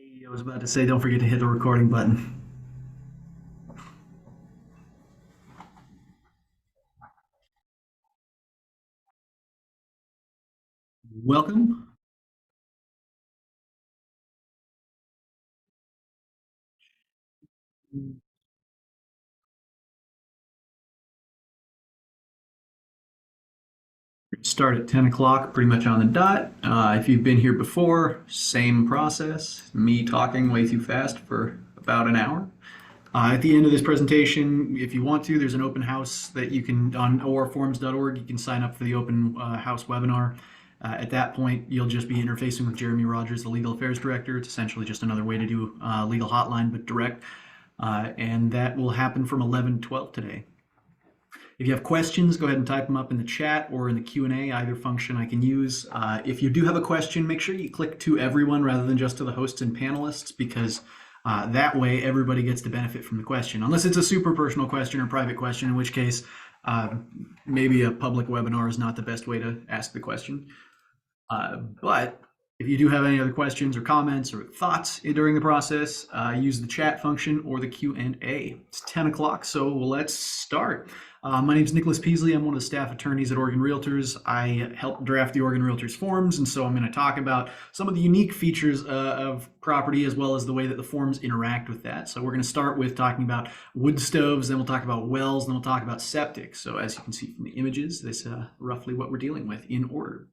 I was about to say, don't forget to hit the recording button. Welcome. Start at 10 o'clock, pretty much on the dot. If you've been here before, same process. Me talking way too fast for about an hour. At the end of this presentation, if you want to, there's an open house that you can, on orforms.org, you can sign up for the open house webinar. At that point, you'll just be interfacing with Jeremy Rogers, the Legal Affairs Director. It's essentially just another way to do legal hotline, but direct. And that will happen from 11 to 12 today. If you have questions, go ahead and type them up in the chat or in the Q&A, either function I can use. If you do have a question, make sure you click to everyone rather than just to the hosts and panelists, because that way everybody gets to benefit from the question. Unless it's a super personal question or private question, in which case maybe a public webinar is not the best way to ask the question. But if you do have any other questions or comments or thoughts during the process, use the chat function or the Q&A. It's 10 o'clock, so let's start. My name is Nicholas Peasley. I'm one of the staff attorneys at Oregon Realtors. I helped draft the Oregon Realtors forms, and so I'm going to talk about some of the unique features of property as well as the way that the forms interact with that. So we're going to start with talking about wood stoves, then we'll talk about wells, then we'll talk about septic. So as you can see from the images, this is roughly what we're dealing with in order.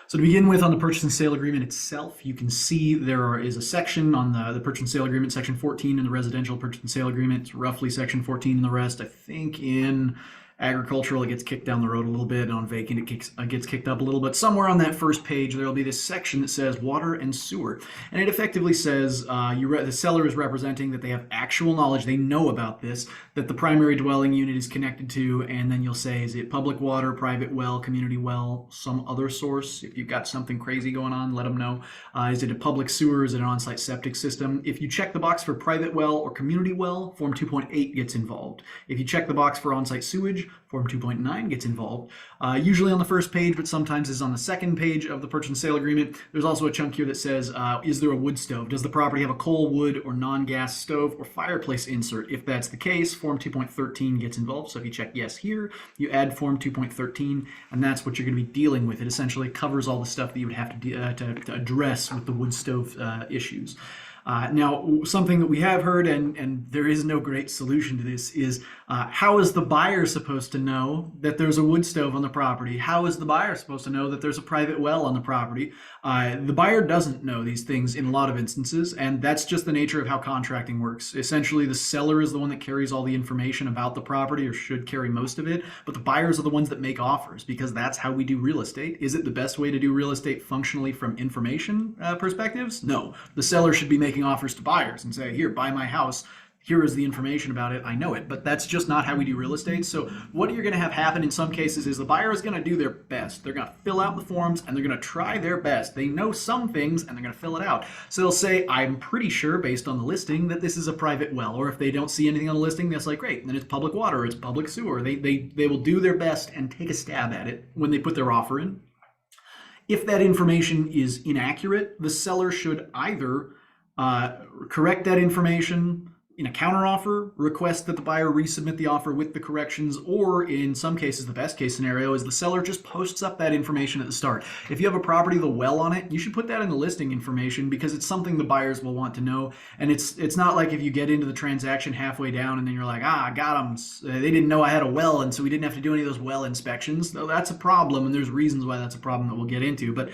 So to begin with, on the purchase and sale agreement itself, you can see there is a section on the purchase and sale agreement, section 14 in the residential purchase and sale agreement. It's roughly section 14 in the rest. I think in agricultural, it gets kicked down the road a little bit. And on vacant, it gets kicked up a little bit. Somewhere on that first page, there'll be this section that says water and sewer. And it effectively says the seller is representing that they have actual knowledge. They know about this, that the primary dwelling unit is connected to, and then you'll say, is it public water, private well, community well, some other source? If you've got something crazy going on, let them know. Is it a public sewer? Is it an on-site septic system? If you check the box for private well or community well, Form 2.8 gets involved. If you check the box for on-site sewage, Form 2.9 gets involved, usually on the first page, but sometimes is on the second page of the purchase and sale agreement. There's also a chunk here that says, is there a wood stove? Does the property have a coal, wood, or non-gas stove or fireplace insert? If that's the case, Form 2.13 gets involved. So if you check yes here, you add Form 2.13, and that's what you're going to be dealing with. It essentially covers all the stuff that you would have to address with the wood stove issues. Now, something that we have heard, and there is no great solution to this, is how is the buyer supposed to know that there's a wood stove on the property? How is the buyer supposed to know that there's a private well on the property? The buyer doesn't know these things in a lot of instances, and that's just the nature of how contracting works. Essentially, the seller is the one that carries all the information about the property, or should carry most of it, but the buyers are the ones that make offers, because that's how we do real estate. Is it the best way to do real estate functionally from information perspectives? No. The seller should be making offers to buyers and say, here, buy my house. Here is the information about it. I know it, but that's just not how we do real estate. So what you're going to have happen in some cases is the buyer is going to do their best. They're going to fill out the forms and they're going to try their best. They know some things and they're going to fill it out. So they'll say, I'm pretty sure based on the listing that this is a private well. Or if they don't see anything on the listing, they'll say, great, then it's public water, it's public sewer. They will do their best and take a stab at it when they put their offer in. If that information is inaccurate, the seller should either correct that information in a counteroffer, request that the buyer resubmit the offer with the corrections, or in some cases, the best case scenario is the seller just posts up that information at the start. If you have a property with a well on it, you should put that in the listing information, because it's something the buyers will want to know. And it's not like if you get into the transaction halfway down and then you're like, I got them. They didn't know I had a well, and so we didn't have to do any of those well inspections. Though that's a problem, and there's reasons why that's a problem that we'll get into. But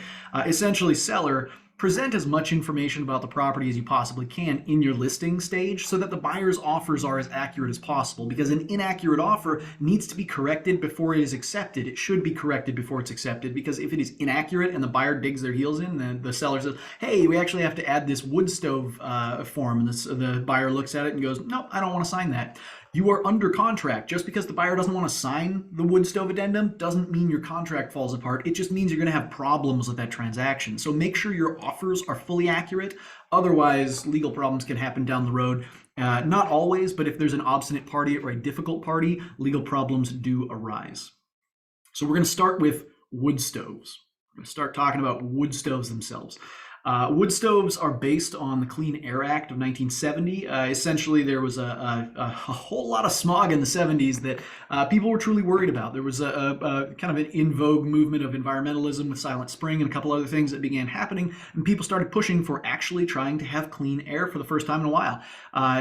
essentially, seller, present as much information about the property as you possibly can in your listing stage so that the buyer's offers are as accurate as possible, because an inaccurate offer needs to be corrected before it is accepted. It should be corrected before it's accepted, because if it is inaccurate and the buyer digs their heels in, then the seller says, hey, we actually have to add this wood stove form, and the buyer looks at it and goes, no, I don't want to sign that. You are under contract. Just because the buyer doesn't want to sign the wood stove addendum doesn't mean your contract falls apart. It just means you're going to have problems with that transaction. So make sure your offers are fully accurate. Otherwise, legal problems can happen down the road. Not always, but if there's an obstinate party or a difficult party, legal problems do arise. So we're going to start with wood stoves. We're going to start talking about wood stoves themselves. Wood stoves are based on the Clean Air Act of 1970. Essentially, there was a whole lot of smog in the 70s that people were truly worried about. There was a kind of an in vogue movement of environmentalism with Silent Spring and a couple other things that began happening, and people started pushing for actually trying to have clean air for the first time in a while.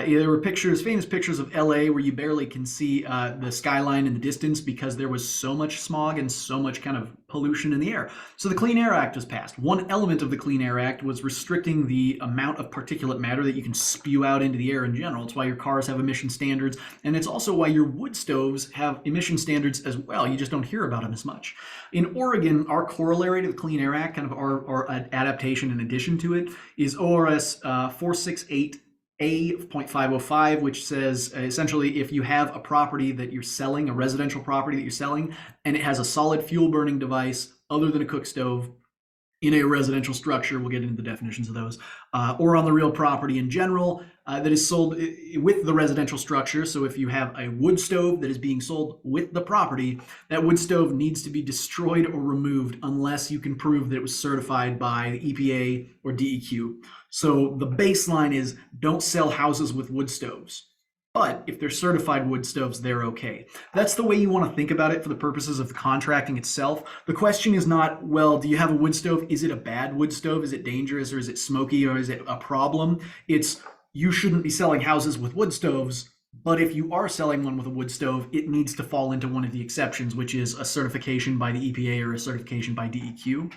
There were pictures, famous pictures of LA where you barely can see the skyline in the distance because there was so much smog and so much kind of pollution in the air. So the Clean Air Act was passed. One element of the Clean Air Act was restricting the amount of particulate matter that you can spew out into the air in general. It's why your cars have emission standards, and it's also why your wood stoves have emission standards as well. You just don't hear about them as much. In Oregon, our corollary to the Clean Air Act, kind of our adaptation in addition to it, is ORS 468 A.505, which says essentially if you have a property that you're selling, a residential property that you're selling, and it has a solid fuel burning device other than a cook stove in a residential structure, we'll get into the definitions of those, or on the real property in general, that is sold with the residential structure. So if you have a wood stove that is being sold with the property, that wood stove needs to be destroyed or removed unless you can prove that it was certified by the EPA or DEQ. So the baseline is don't sell houses with wood stoves. But if they're certified wood stoves, they're okay. That's the way you want to think about it for the purposes of the contracting itself. The question is not, well, do you have a wood stove? Is it a bad wood stove? Is it dangerous, or is it smoky, or is it a problem? It's, you shouldn't be selling houses with wood stoves, but if you are selling one with a wood stove, it needs to fall into one of the exceptions, which is a certification by the EPA or a certification by DEQ.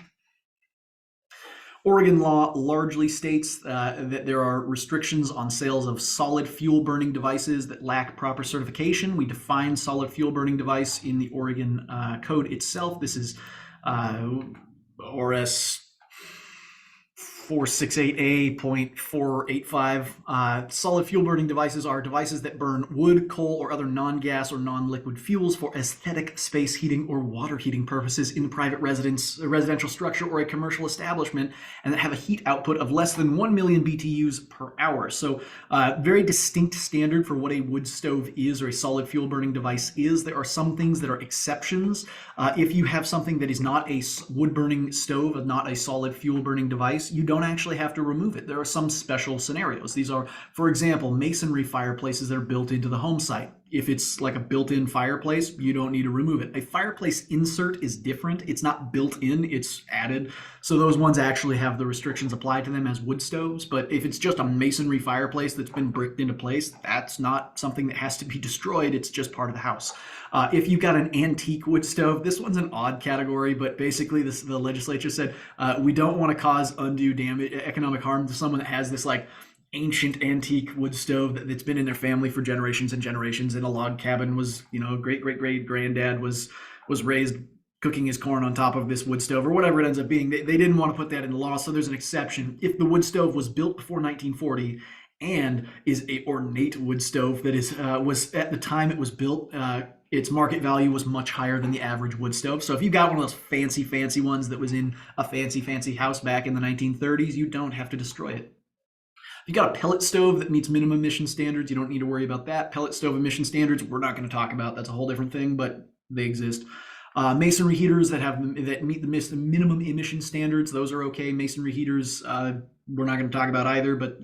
Oregon law largely states that there are restrictions on sales of solid fuel burning devices that lack proper certification. We define solid fuel burning device in the Oregon code itself. This is ORS 468A.485. Solid fuel burning devices are devices that burn wood, coal, or other non-gas or non-liquid fuels for aesthetic, space heating, or water heating purposes in private residence, a residential structure, or a commercial establishment, and that have a heat output of less than 1 million BTUs per hour. So very distinct standard for what a wood stove is or a solid fuel burning device is. There are some things that are exceptions. If you have something that is not a wood burning stove, not a solid fuel burning device, you don't actually have to remove it. There are some special scenarios. These are, for example, masonry fireplaces that are built into the home site. If it's like a built-in fireplace, you don't need to remove it. A fireplace insert is different. It's not built in, it's added. So those ones actually have the restrictions applied to them as wood stoves. But if it's just a masonry fireplace that's been bricked into place, that's not something that has to be destroyed. It's just part of the house. If you've got an antique wood stove, this one's an odd category, but basically the legislature said we don't want to cause undue damage, economic harm to someone that has this like ancient antique wood stove that's been in their family for generations and generations in a log cabin. Was, you know, great granddad was raised cooking his corn on top of this wood stove or whatever it ends up being. They didn't want to put that in the law, so there's an exception. If the wood stove was built before 1940 and is a ornate wood stove that is was at the time it was built, its market value was much higher than the average wood stove. So if you got one of those fancy ones that was in a fancy house back in the 1930s, you don't have to destroy it. If you got a pellet stove that meets minimum emission standards, you don't need to worry about that. Pellet stove emission standards, we're not going to talk about. That's a whole different thing, but they exist. Masonry heaters that meet the minimum emission standards, those are okay. Masonry heaters, we're not going to talk about either, but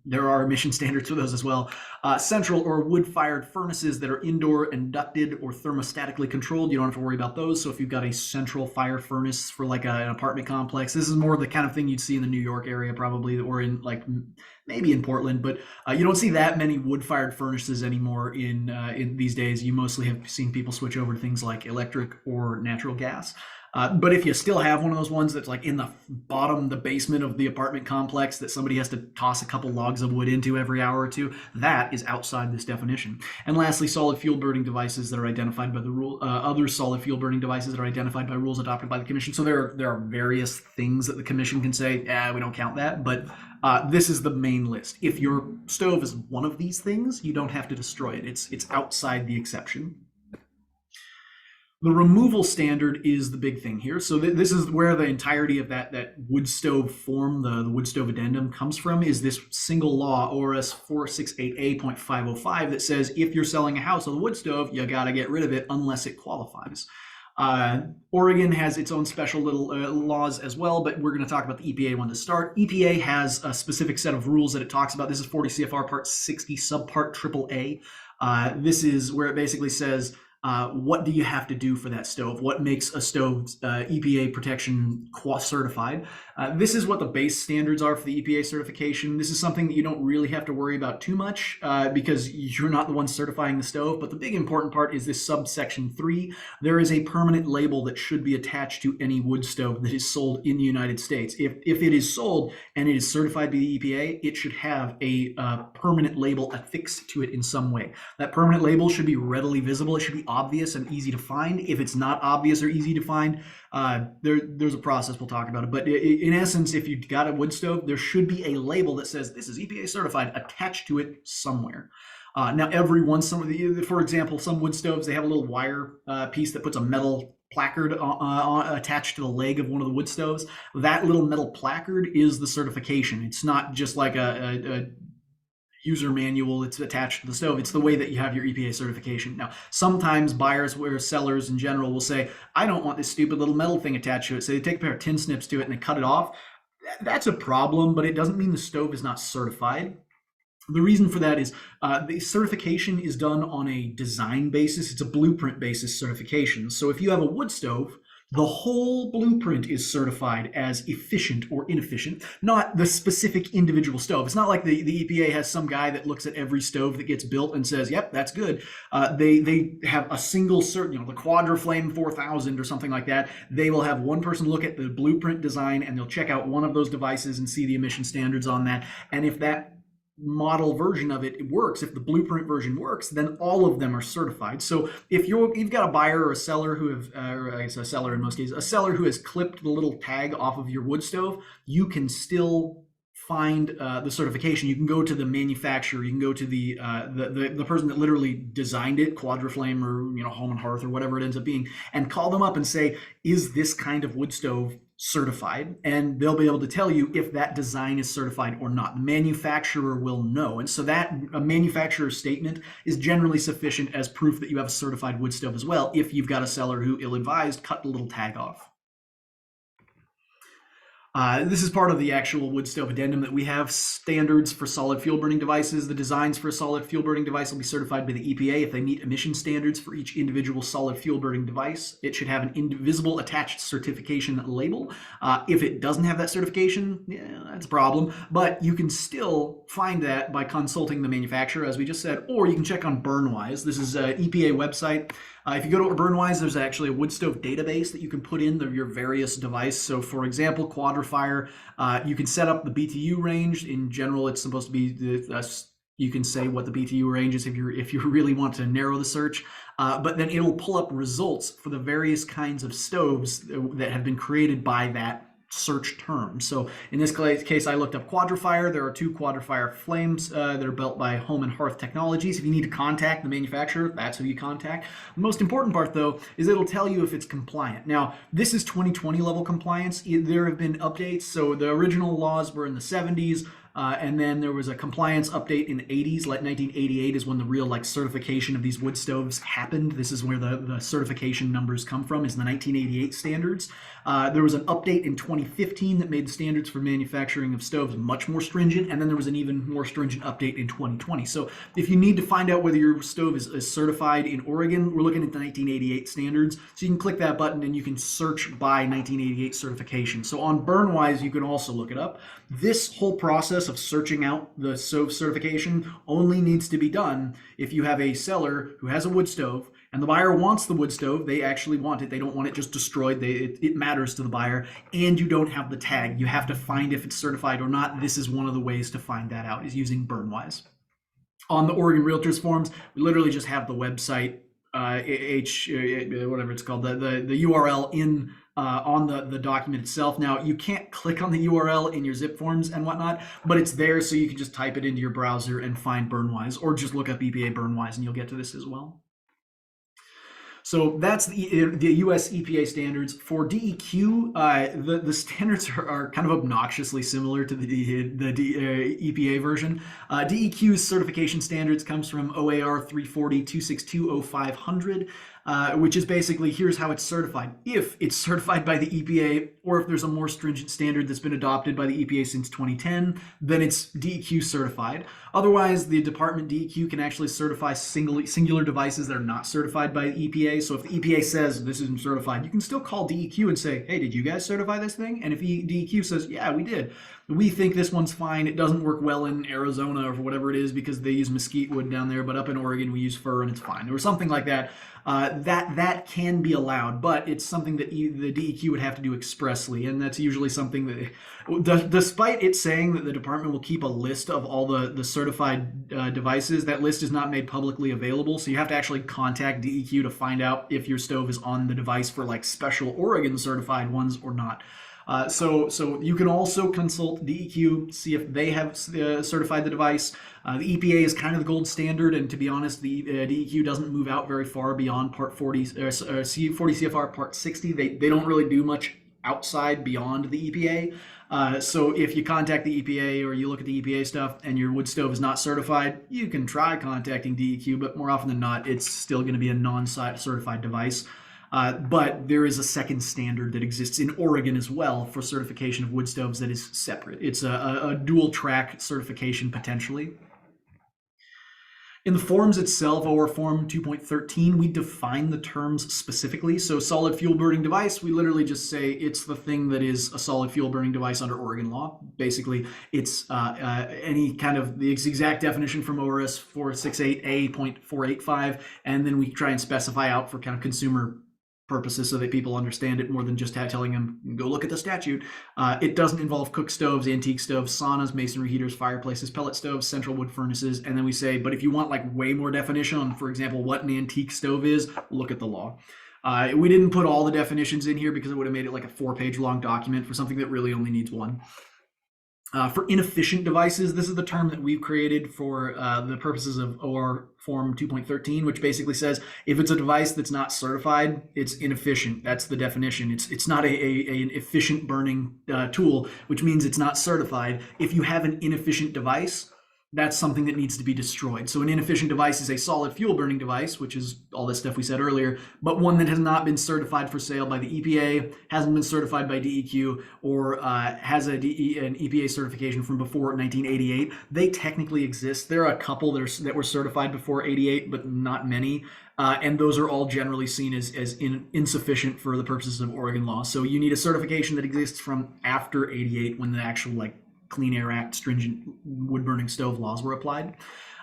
there are emission standards for those as well. Central or wood-fired furnaces that are indoor, inducted, or thermostatically controlled, you don't have to worry about those. So if you've got a central fire furnace for like an apartment complex, this is more the kind of thing you'd see in the New York area probably, or in like maybe in Portland, but you don't see that many wood-fired furnaces anymore in these days. You mostly have seen people switch over to things like electric or natural gas. But if you still have one of those ones that's like in the bottom, the basement of the apartment complex that somebody has to toss a couple logs of wood into every hour or two, that is outside this definition. And lastly, solid fuel burning devices that are identified by the rule, other solid fuel burning devices that are identified by rules adopted by the commission. So there are various things that the commission can say, we don't count that, but this is the main list. If your stove is one of these things, you don't have to destroy it. It's outside the exception. The removal standard is the big thing here. So this is where the entirety of that wood stove form, the wood stove addendum, comes from, is this single law, ORS 468A.505, that says if you're selling a house with a wood stove, you got to get rid of it unless it qualifies. Oregon has its own special little laws as well, but we're going to talk about the EPA one to start. EPA has a specific set of rules that it talks about. This is 40 CFR Part 60, Subpart AAA. This is where it basically says, what do you have to do for that stove? What makes a stove EPA protection certified? This is what the base standards are for the EPA certification. This is something that you don't really have to worry about too much because you're not the one certifying the stove. But the big important part is this subsection 3. There is a permanent label that should be attached to any wood stove that is sold in the United States. If it is sold and it is certified by the EPA, it should have a permanent label affixed to it in some way. That permanent label should be readily visible. It should be obvious and easy to find. If it's not obvious or easy to find, there's a process, we'll talk about it. But in essence, if you've got a wood stove, there should be a label that says this is EPA certified attached to it somewhere. Now, every once, for example, some wood stoves, they have a little wire piece that puts a metal placard attached to the leg of one of the wood stoves. That little metal placard is the certification. It's not just like a user manual it's attached to the stove. It's the way that you have your EPA certification. Now, sometimes buyers or sellers in general will say, I don't want this stupid little metal thing attached to it. So they take a pair of tin snips to it and they cut it off. That's a problem, but it doesn't mean the stove is not certified. The reason for that is the certification is done on a design basis. It's a blueprint basis certification. So if you have a wood stove, the whole blueprint is certified as efficient or inefficient, not the specific individual stove. It's not like the EPA has some guy that looks at every stove that gets built and says, yep, that's good. They have a single certain, the Quadraflame 4000 or something like that. They will have one person look at the blueprint design and they'll check out one of those devices and see the emission standards on that. And if that model version of it works, if the blueprint version works, then all of them are certified. So if you've got a buyer or a seller who have, or I guess a seller in most cases, a seller who has clipped the little tag off of your wood stove, you can still find the certification. You can go to the manufacturer, you can go to the person that literally designed it, Quadraflame or Home and Hearth or whatever it ends up being, and call them up and say, is this kind of wood stove certified? And they'll be able to tell you if that design is certified or not. The manufacturer will know. And so that a manufacturer's statement is generally sufficient as proof that you have a certified wood stove as well, if you've got a seller who, ill-advised, cut the little tag off. This is part of the actual wood stove addendum that we have. Standards for solid fuel burning devices. The designs for a solid fuel burning device will be certified by the EPA if they meet emission standards for each individual solid fuel burning device. It should have an indivisible attached certification label. If it doesn't have that certification, that's a problem. But you can still find that by consulting the manufacturer, as we just said, or you can check on Burnwise. This is an EPA website. If you go to Burnwise, there's actually a wood stove database that you can put in your various device. So for example, Quadrafire, you can set up the BTU range. In general, it's supposed to be you can say what the BTU range is if you really want to narrow the search, but then it'll pull up results for the various kinds of stoves that have been created by that search term. So in this case, I looked up Quadrafire. There are 2 Quadrafire flames that are built by Home and Hearth Technologies. If you need to contact the manufacturer, that's who you contact. The most important part, though, is it'll tell you if it's compliant. Now, this is 2020 level compliance. There have been updates. So the original laws were in the 70s. And then there was a compliance update in the 80s. Like 1988 is when the real certification of these wood stoves happened. This is where the certification numbers come from, is the 1988 standards. There was an update in 2015 that made the standards for manufacturing of stoves much more stringent, and then there was an even more stringent update in 2020. So if you need to find out whether your stove is certified in Oregon, we're looking at the 1988 standards. So you can click that button and you can search by 1988 certification. So on Burnwise, you can also look it up. This whole process of searching out the stove certification only needs to be done if you have a seller who has a wood stove and the buyer wants the wood stove. They actually want it. They don't want it just destroyed. It matters to the buyer, and you don't have the tag. You have to find if it's certified or not. This is one of the ways to find that out, is using Burnwise. On the Oregon Realtors forums, we literally just have the website, whatever it's called, the URL in on the document itself. Now, you can't click on the URL in your zip forms and whatnot, but it's there, so you can just type it into your browser and find Burnwise, or just look up EPA Burnwise and you'll get to this as well. So that's the US EPA standards. For DEQ, the standards are kind of obnoxiously similar to the EPA version. DEQ's certification standards comes from OAR 340-262-0500. which is basically here's how it's certified. If it's certified by the EPA, or if there's a more stringent standard that's been adopted by the EPA since 2010, then it's DEQ certified. Otherwise, the department DEQ can actually certify singular devices that are not certified by the EPA. So if the EPA says this isn't certified, you can still call DEQ and say, hey, did you guys certify this thing? And if DEQ says, yeah, we did, we think this one's fine. It doesn't work well in Arizona or whatever it is because they use mesquite wood down there, but up in Oregon we use fir and it's fine, or something like that. That can be allowed, but it's something that the DEQ would have to do expressly, and that's usually something that, despite it saying that the department will keep a list of all the certified devices, that list is not made publicly available, so you have to actually contact DEQ to find out if your stove is on the device for like special Oregon certified ones or not. So you can also consult DEQ, see if they have certified the device. The EPA is kind of the gold standard, and to be honest, the DEQ doesn't move out very far beyond Part 40, 40 CFR Part 60. They don't really do much outside beyond the EPA. So if you contact the EPA or you look at the EPA stuff and your wood stove is not certified, you can try contacting DEQ, but more often than not, it's still going to be a non-certified device. But there is a second standard that exists in Oregon as well for certification of wood stoves that is separate. It's a dual track certification potentially. In the forms itself, or Form 2.13, we define the terms specifically. So solid fuel burning device, we literally just say it's the thing that is a solid fuel burning device under Oregon law. Basically, it's any kind of the exact definition from ORS 468A.485, and then we try and specify out for kind of consumer purposes so that people understand it more than just telling them, go look at the statute. It doesn't involve cook stoves, antique stoves, saunas, masonry heaters, fireplaces, pellet stoves, central wood furnaces. And then we say, but if you want like way more definition on, for example, what an antique stove is, look at the law. We didn't put all the definitions in here because it would have made it like a 4-page long document for something that really only needs one. For inefficient devices, this is the term that we've created for the purposes of OR Form 2.13, which basically says if it's a device that's not certified, it's inefficient. That's the definition. It's not an efficient burning tool, which means it's not certified. If you have an inefficient device, that's something that needs to be destroyed. So an inefficient device is a solid fuel burning device, which is all this stuff we said earlier, but one that has not been certified for sale by the EPA, hasn't been certified by DEQ, or has an EPA certification from before 1988. They technically exist. There are a couple that were certified before 88, but not many. And those are all generally seen as insufficient for the purposes of Oregon law. So you need a certification that exists from after 88 when the actual Clean Air Act stringent wood burning stove laws were applied.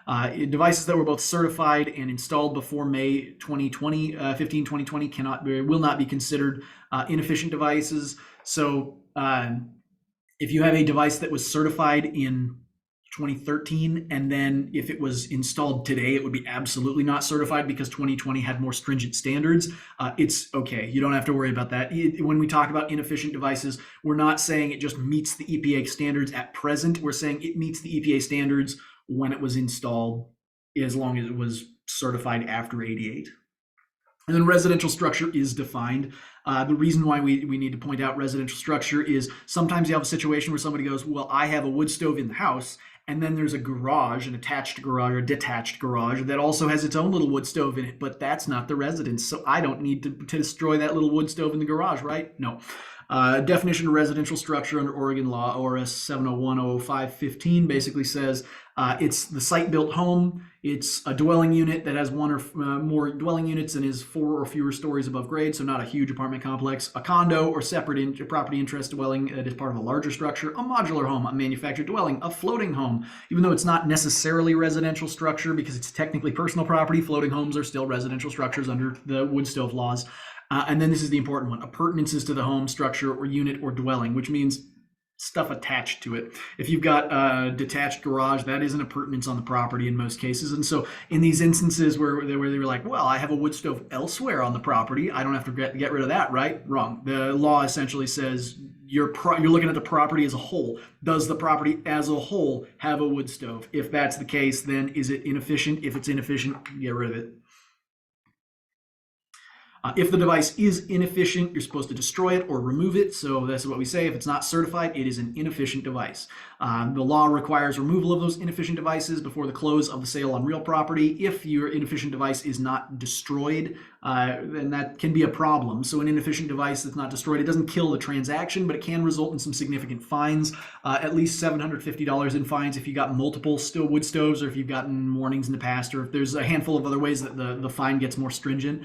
Devices that were both certified and installed before May 2020, 2020 will not be considered inefficient devices. So if you have a device that was certified in 2013, and then if it was installed today, it would be absolutely not certified because 2020 had more stringent standards. It's okay. You don't have to worry about that. When we talk about inefficient devices, we're not saying it just meets the EPA standards at present. We're saying it meets the EPA standards when it was installed, as long as it was certified after 88. And then residential structure is defined. The reason why we need to point out residential structure is sometimes you have a situation where somebody goes, well, I have a wood stove in the house, and then there's a garage, an attached garage or detached garage that also has its own little wood stove in it, but that's not the residence. So I don't need to destroy that little wood stove in the garage, right? No. Definition of residential structure under Oregon law, ORS 701-005-15, basically says it's the site-built home. It's a dwelling unit that has one or more dwelling units and is 4 or fewer stories above grade, so not a huge apartment complex. A condo or separate property interest dwelling that is part of a larger structure. A modular home, a manufactured dwelling, a floating home. Even though it's not necessarily residential structure because it's technically personal property, floating homes are still residential structures under the wood stove laws. And then this is the important one, appurtenances to the home, structure, or unit, or dwelling, which means stuff attached to it. If you've got a detached garage, that is an appurtenance on the property in most cases. And so in these instances where they were like, well, I have a wood stove elsewhere on the property, I don't have to get rid of that, right? Wrong. The law essentially says you're looking at the property as a whole. Does the property as a whole have a wood stove? If that's the case, then is it inefficient? If it's inefficient, get rid of it. If the device is inefficient, you're supposed to destroy it or remove it. So that's what we say. If it's not certified, it is an inefficient device. The law requires removal of those inefficient devices before the close of the sale on real property. If your inefficient device is not destroyed, then that can be a problem. So an inefficient device that's not destroyed, it doesn't kill the transaction, but it can result in some significant fines, at least $750 in fines if you got multiple wood stoves, or if you've gotten warnings in the past, or if there's a handful of other ways that the fine gets more stringent.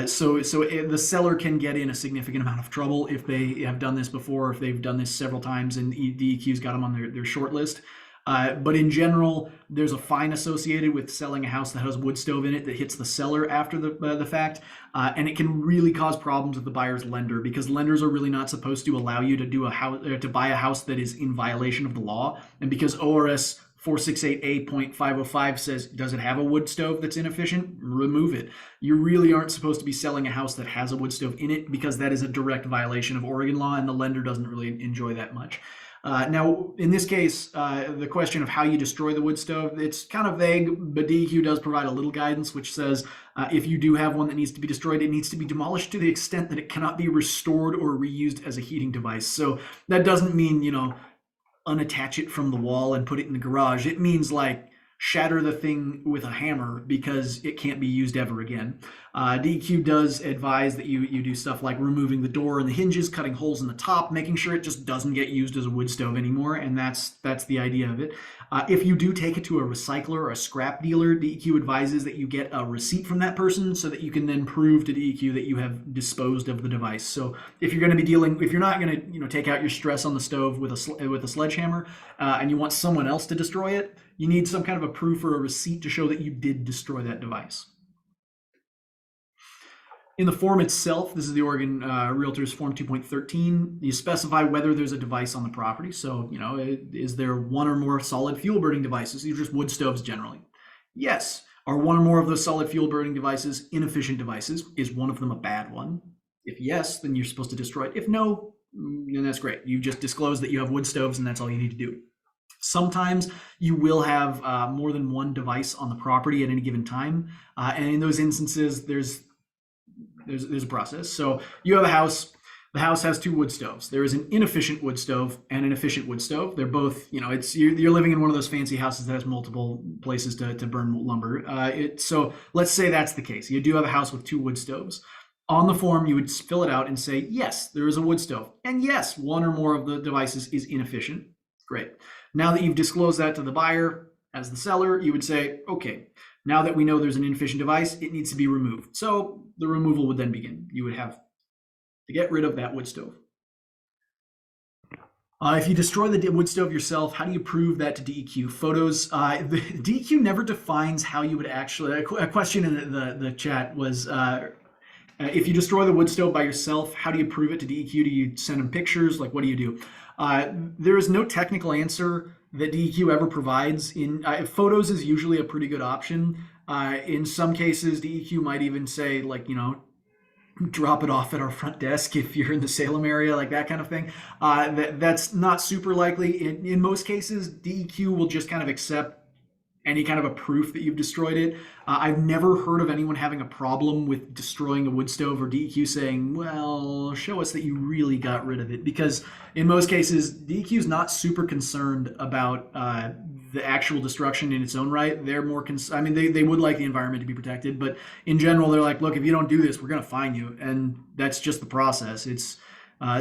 So the seller can get in a significant amount of trouble if they have done this before, if they've done this several times and DEQ's got them on their short list. But in general, there's a fine associated with selling a house that has a wood stove in it that hits the seller after the fact, and it can really cause problems with the buyer's lender, because lenders are really not supposed to allow you to do to buy a house that is in violation of the law. And because ORS 468A.505 says, does it have a wood stove that's inefficient? Remove it. You really aren't supposed to be selling a house that has a wood stove in it, because that is a direct violation of Oregon law, and the lender doesn't really enjoy that much. Now, in this case, the question of how you destroy the wood stove, it's kind of vague, but DEQ does provide a little guidance, which says if you do have one that needs to be destroyed, it needs to be demolished to the extent that it cannot be restored or reused as a heating device. So that doesn't mean, unattach it from the wall and put it in the garage. It means like shatter the thing with a hammer because it can't be used ever again. DEQ does advise that you do stuff like removing the door and the hinges, cutting holes in the top, making sure it just doesn't get used as a wood stove anymore, and that's the idea of it. If you do take it to a recycler or a scrap dealer, DEQ advises that you get a receipt from that person so that you can then prove to DEQ that you have disposed of the device. So if you're not going to take out your stress on the stove with a sledgehammer, and you want someone else to destroy it, you need some kind of a proof or a receipt to show that you did destroy that device. In the form itself, this is the Oregon Realtors Form 2.13, you specify whether there's a device on the property. So, is there one or more solid fuel burning devices? These are just wood stoves generally. Yes. Are one or more of those solid fuel burning devices inefficient devices? Is one of them a bad one? If yes, then you're supposed to destroy it. If no, then that's great. You've just disclosed that you have wood stoves, and that's all you need to do. Sometimes you will have more than one device on the property at any given time, and in those instances, there's a process. So you have a house. The house has two wood stoves. There is an inefficient wood stove and an efficient wood stove. They're both, you're living in one of those fancy houses that has multiple places to burn lumber. So let's say that's the case. You do have a house with two wood stoves. On the form, you would fill it out and say, yes, there is a wood stove. And yes, one or more of the devices is inefficient. Great. Now that you've disclosed that to the buyer as the seller, you would say, okay, now that we know there's an inefficient device, it needs to be removed. So the removal would then begin. You would have to get rid of that wood stove. If you destroy the wood stove yourself, how do you prove that to DEQ? Photos. The DEQ never defines how you would actually. A question in the chat was, if you destroy the wood stove by yourself, how do you prove it to DEQ? Do you send them pictures? Like, what do you do? There is no technical answer that DEQ ever provides. Photos is usually a pretty good option. In some cases, DEQ might even say, like, drop it off at our front desk if you're in the Salem area, like that kind of thing. That's not super likely. In most cases, DEQ will just kind of accept any kind of a proof that you've destroyed it. I've never heard of anyone having a problem with destroying a wood stove or DEQ saying, well, show us that you really got rid of it. Because in most cases, DEQ is not super concerned about the actual destruction in its own right. They're more they would like the environment to be protected, but in general, they're like, look, if you don't do this, we're going to fine you. And that's just the process. It's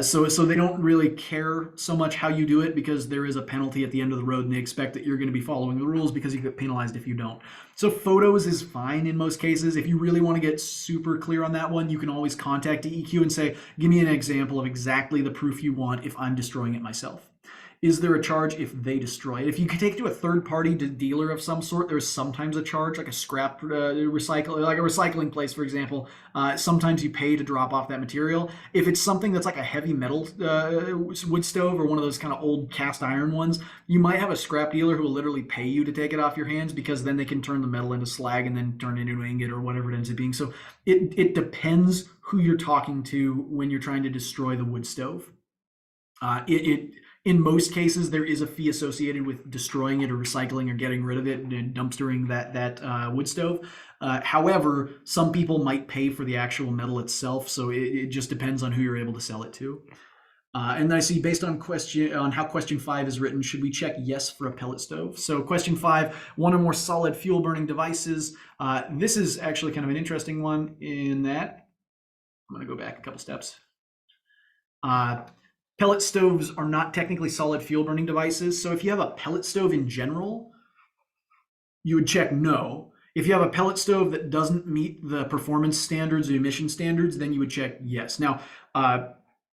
so they don't really care so much how you do it, because there is a penalty at the end of the road, and they expect that you're going to be following the rules because you get penalized if you don't. So photos is fine in most cases. If you really want to get super clear on that one, you can always contact DEQ and say, give me an example of exactly the proof you want if I'm destroying it myself. Is there a charge if they destroy it? If you take it to a third-party dealer of some sort, there's sometimes a charge, like a scrap recycling place, for example. Sometimes you pay to drop off that material. If it's something that's like a heavy metal wood stove or one of those kind of old cast iron ones, you might have a scrap dealer who will literally pay you to take it off your hands, because then they can turn the metal into slag and then turn it into ingot or whatever it ends up being. So it depends who you're talking to when you're trying to destroy the wood stove. In most cases, there is a fee associated with destroying it or recycling or getting rid of it and dumpstering that wood stove. However, some people might pay for the actual metal itself, so it just depends on who you're able to sell it to. And then I see, based on how question 5 is written, should we check yes for a pellet stove? So question 5, one or more solid fuel burning devices. This is actually kind of an interesting one in that I'm going to go back a couple steps. Pellet stoves are not technically solid fuel burning devices. So if you have a pellet stove in general, you would check no. If you have a pellet stove that doesn't meet the performance standards or emission standards, then you would check yes. Now,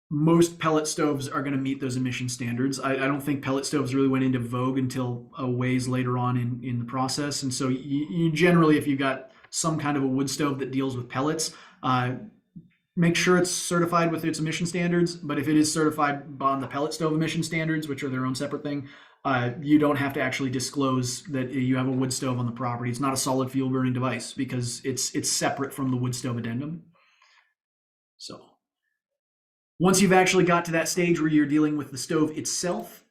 most pellet stoves are going to meet those emission standards. I don't think pellet stoves really went into vogue until a ways later on in the process. And so you generally, if you've got some kind of a wood stove that deals with pellets, make sure it's certified with its emission standards. But if it is certified on the pellet stove emission standards, which are their own separate thing, you don't have to actually disclose that you have a wood stove on the property. It's not a solid fuel burning device because it's separate from the wood stove addendum. So once you've actually got to that stage where you're dealing with the stove itself,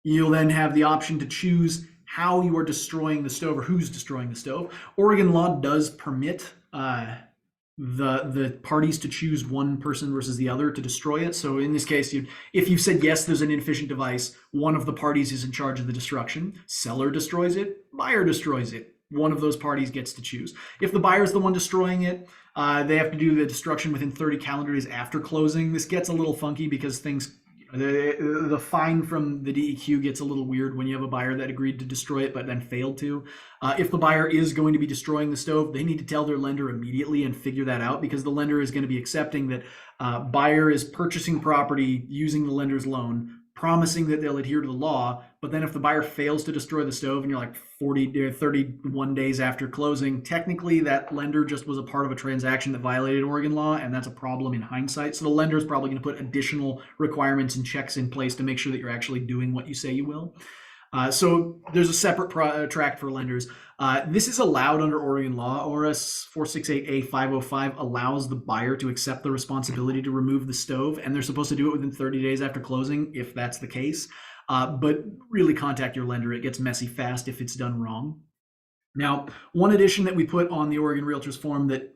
you'll then have the option to choose how you are destroying the stove or who's destroying the stove. Oregon law does permit the parties to choose one person versus the other to destroy it. So in this case, if you said yes, there's an inefficient device, one of the parties is in charge of the destruction. Seller destroys it, buyer destroys it. One of those parties gets to choose. If the buyer is the one destroying it, they have to do the destruction within 30 calendar days after closing. This gets a little funky because the fine from the DEQ gets a little weird when you have a buyer that agreed to destroy it but then failed to. If the buyer is going to be destroying the stove, they need to tell their lender immediately and figure that out, because the lender is going to be accepting that buyer is purchasing property using the lender's loan, promising that they'll adhere to the law. But then if the buyer fails to destroy the stove and you're like 31 days after closing, technically that lender just was a part of a transaction that violated Oregon law, and that's a problem in hindsight. So the lender is probably going to put additional requirements and checks in place to make sure that you're actually doing what you say you will. So there's a separate track for lenders. This is allowed under Oregon law. ORS 468A505 allows the buyer to accept the responsibility to remove the stove, and they're supposed to do it within 30 days after closing if that's the case. But really contact your lender. It gets messy fast if it's done wrong. Now, one addition that we put on the Oregon Realtors form that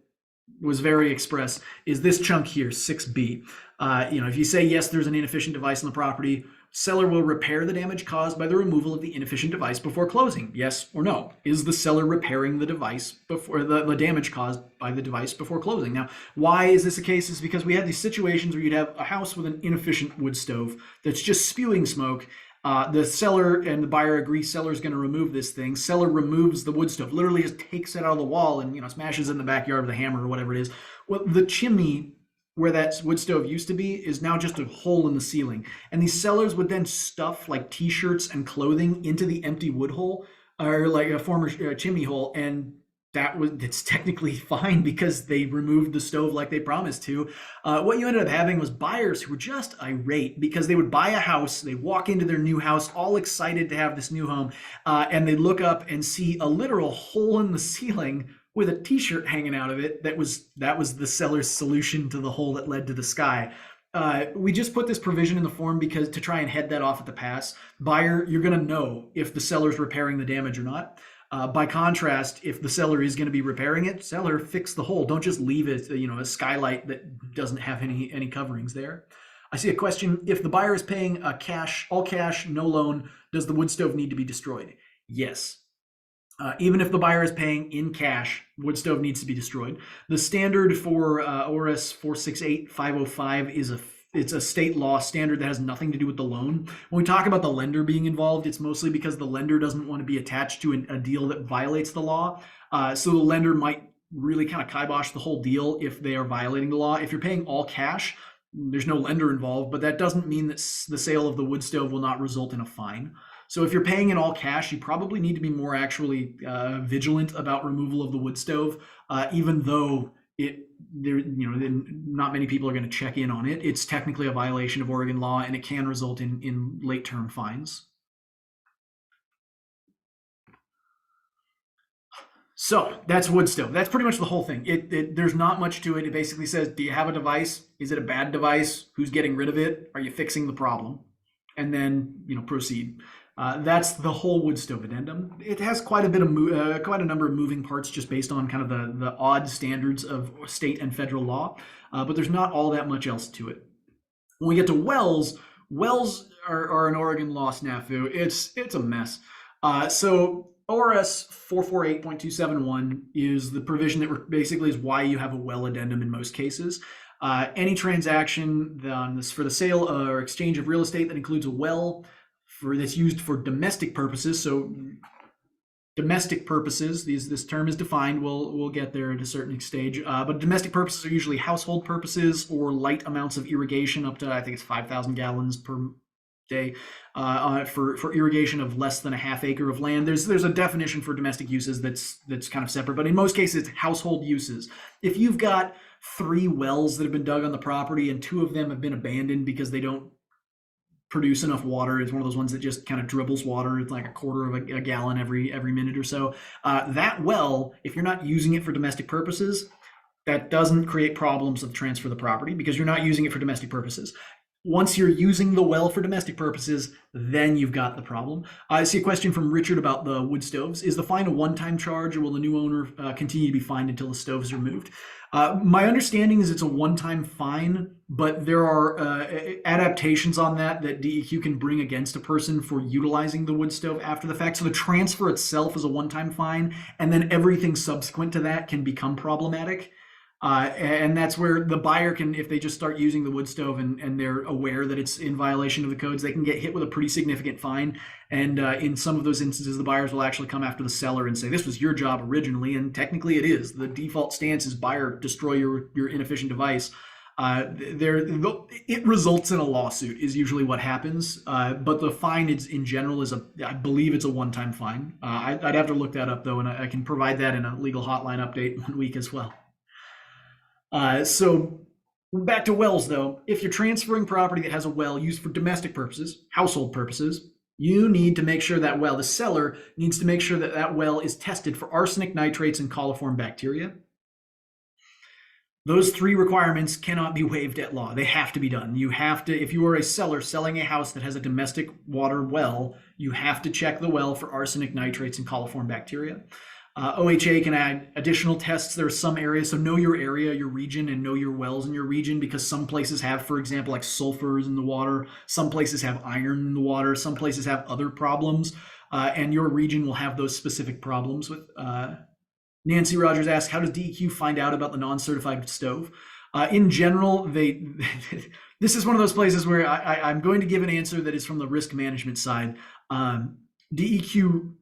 was very express is this chunk here, 6B. If you say yes, there's an inefficient device on the property, seller will repair the damage caused by the removal of the inefficient device before closing. Yes or no? Is the seller repairing the device before the damage caused by the device before closing? Now, why is this the case? Is because we had these situations where you'd have a house with an inefficient wood stove that's just spewing smoke. The seller and the buyer agree seller's going to remove this thing. Seller removes the wood stove, literally just takes it out of the wall and smashes it in the backyard with a hammer or whatever it is. Well, the chimney where that wood stove used to be is now just a hole in the ceiling. And these sellers would then stuff like t-shirts and clothing into the empty wood hole, or like a former chimney hole, and it's technically fine because they removed the stove like they promised to. What you ended up having was buyers who were just irate because they would buy a house, they walk into their new house all excited to have this new home, and they look up and see a literal hole in the ceiling with a t-shirt hanging out of it. That was the seller's solution to the hole that led to the sky. We just put this provision in the form because to try and head that off at the pass. Buyer, you're going to know if the seller's repairing the damage or not. By contrast, if the seller is going to be repairing it, seller, fix the hole. Don't just leave it, a skylight that doesn't have any coverings there. I see a question. If the buyer is paying all cash, no loan, does the wood stove need to be destroyed? Yes. Even if the buyer is paying in cash, wood stove needs to be destroyed. The standard for ORS 468-505 it's a state law standard that has nothing to do with the loan. When we talk about the lender being involved, it's mostly because the lender doesn't want to be attached to a deal that violates the law. So the lender might really kind of kibosh the whole deal if they are violating the law. If you're paying all cash, there's no lender involved, but that doesn't mean that the sale of the wood stove will not result in a fine. So if you're paying in all cash, you probably need to be more actually vigilant about removal of the wood stove, even though not many people are going to check in on it. It's technically a violation of Oregon law, and it can result in late term fines. So that's wood stove. That's pretty much the whole thing. There's not much to it. It basically says, do you have a device? Is it a bad device? Who's getting rid of it? Are you fixing the problem? And then proceed. That's the whole wood stove addendum. It has quite a number of moving parts just based on kind of the odd standards of state and federal law, but there's not all that much else to it. When we get to wells, wells are an Oregon law snafu. It's a mess. So ORS 448.271 is the provision that basically is why you have a well addendum in most cases. Any transaction for the sale or exchange of real estate that includes a well that's used for domestic purposes. So domestic purposes, this term is defined. We'll get there at a certain stage. But domestic purposes are usually household purposes or light amounts of irrigation up to, I think it's 5,000 gallons per day for irrigation of less than a half acre of land. There's a definition for domestic uses that's kind of separate, but in most cases, it's household uses. If you've got 3 wells that have been dug on the property and 2 of them have been abandoned because they don't produce enough water, it's one of those ones that just kind of dribbles water. It's like a quarter of a gallon every minute or so. That well, if you're not using it for domestic purposes, that doesn't create problems of transfer of the property because you're not using it for domestic purposes. Once you're using the well for domestic purposes, then you've got the problem. I see a question from Richard about the wood stoves. Is the fine a one-time charge, or will the new owner continue to be fined until the stove is removed? My understanding is it's a one-time fine, but there are adaptations on that DEQ can bring against a person for utilizing the wood stove after the fact. So the transfer itself is a one-time fine, and then everything subsequent to that can become problematic. And that's where the buyer can, if they just start using the wood stove and they're aware that it's in violation of the codes, they can get hit with a pretty significant fine. And in some of those instances, the buyers will actually come after the seller and say, this was your job originally. And technically it is. The default stance is buyer, destroy your inefficient device. It results in a lawsuit is usually what happens. But the fine in general I believe it's a one-time fine. I'd have to look that up though. And I can provide that in a legal hotline update one week as well. So back to wells though, if you're transferring property that has a well used for domestic purposes, household purposes, you need to make sure that well, the seller needs to make sure that well is tested for arsenic, nitrates, and coliform bacteria. Those 3 requirements cannot be waived at law. They have to be done. You have to, if you are a seller selling a house that has a domestic water well, you have to check the well for arsenic, nitrates, and coliform bacteria. OHA can add additional tests. There are some areas, so know your area, your region, and know your wells in your region, because some places have, for example, like sulfurs in the water. Some places have iron in the water. Some places have other problems, and your region will have those specific problems with. Nancy Rogers asks, how does DEQ find out about the non-certified stove? In general, this is one of those places where I'm going to give an answer that is from the risk management side. DEQ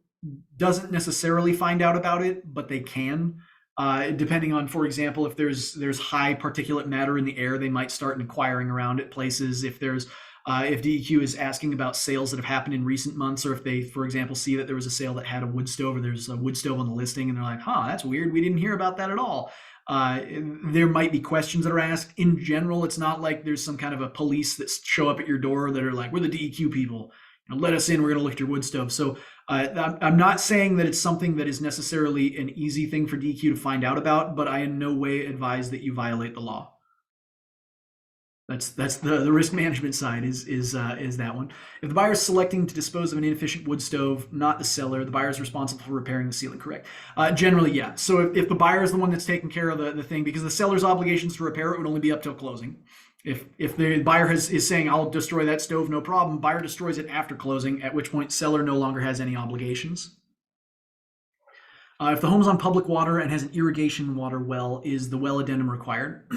doesn't necessarily find out about it, but they can. Depending on, for example, if there's high particulate matter in the air, they might start inquiring around at places. If DEQ is asking about sales that have happened in recent months, or if they, for example, see that there was a sale that had a wood stove, or there's a wood stove on the listing, and they're like, that's weird, we didn't hear about that at all. There might be questions that are asked. In general, it's not like there's some kind of a police that show up at your door that are like, we're the DEQ people, let us in, we're going to look at your wood stove. So I'm not saying that it's something that is necessarily an easy thing for DEQ to find out about, but I in no way advise that you violate the law. That's the risk management side is that one. If the buyer is selecting to dispose of an inefficient wood stove, not the seller, the buyer is responsible for repairing the ceiling, correct? Generally, yeah. So if the buyer is the one that's taking care of the thing, because the seller's obligations to repair it would only be up till closing. If the buyer is saying, I'll destroy that stove, no problem, buyer destroys it after closing, at which point seller no longer has any obligations. If the home is on public water and has an irrigation water well, is the well addendum required?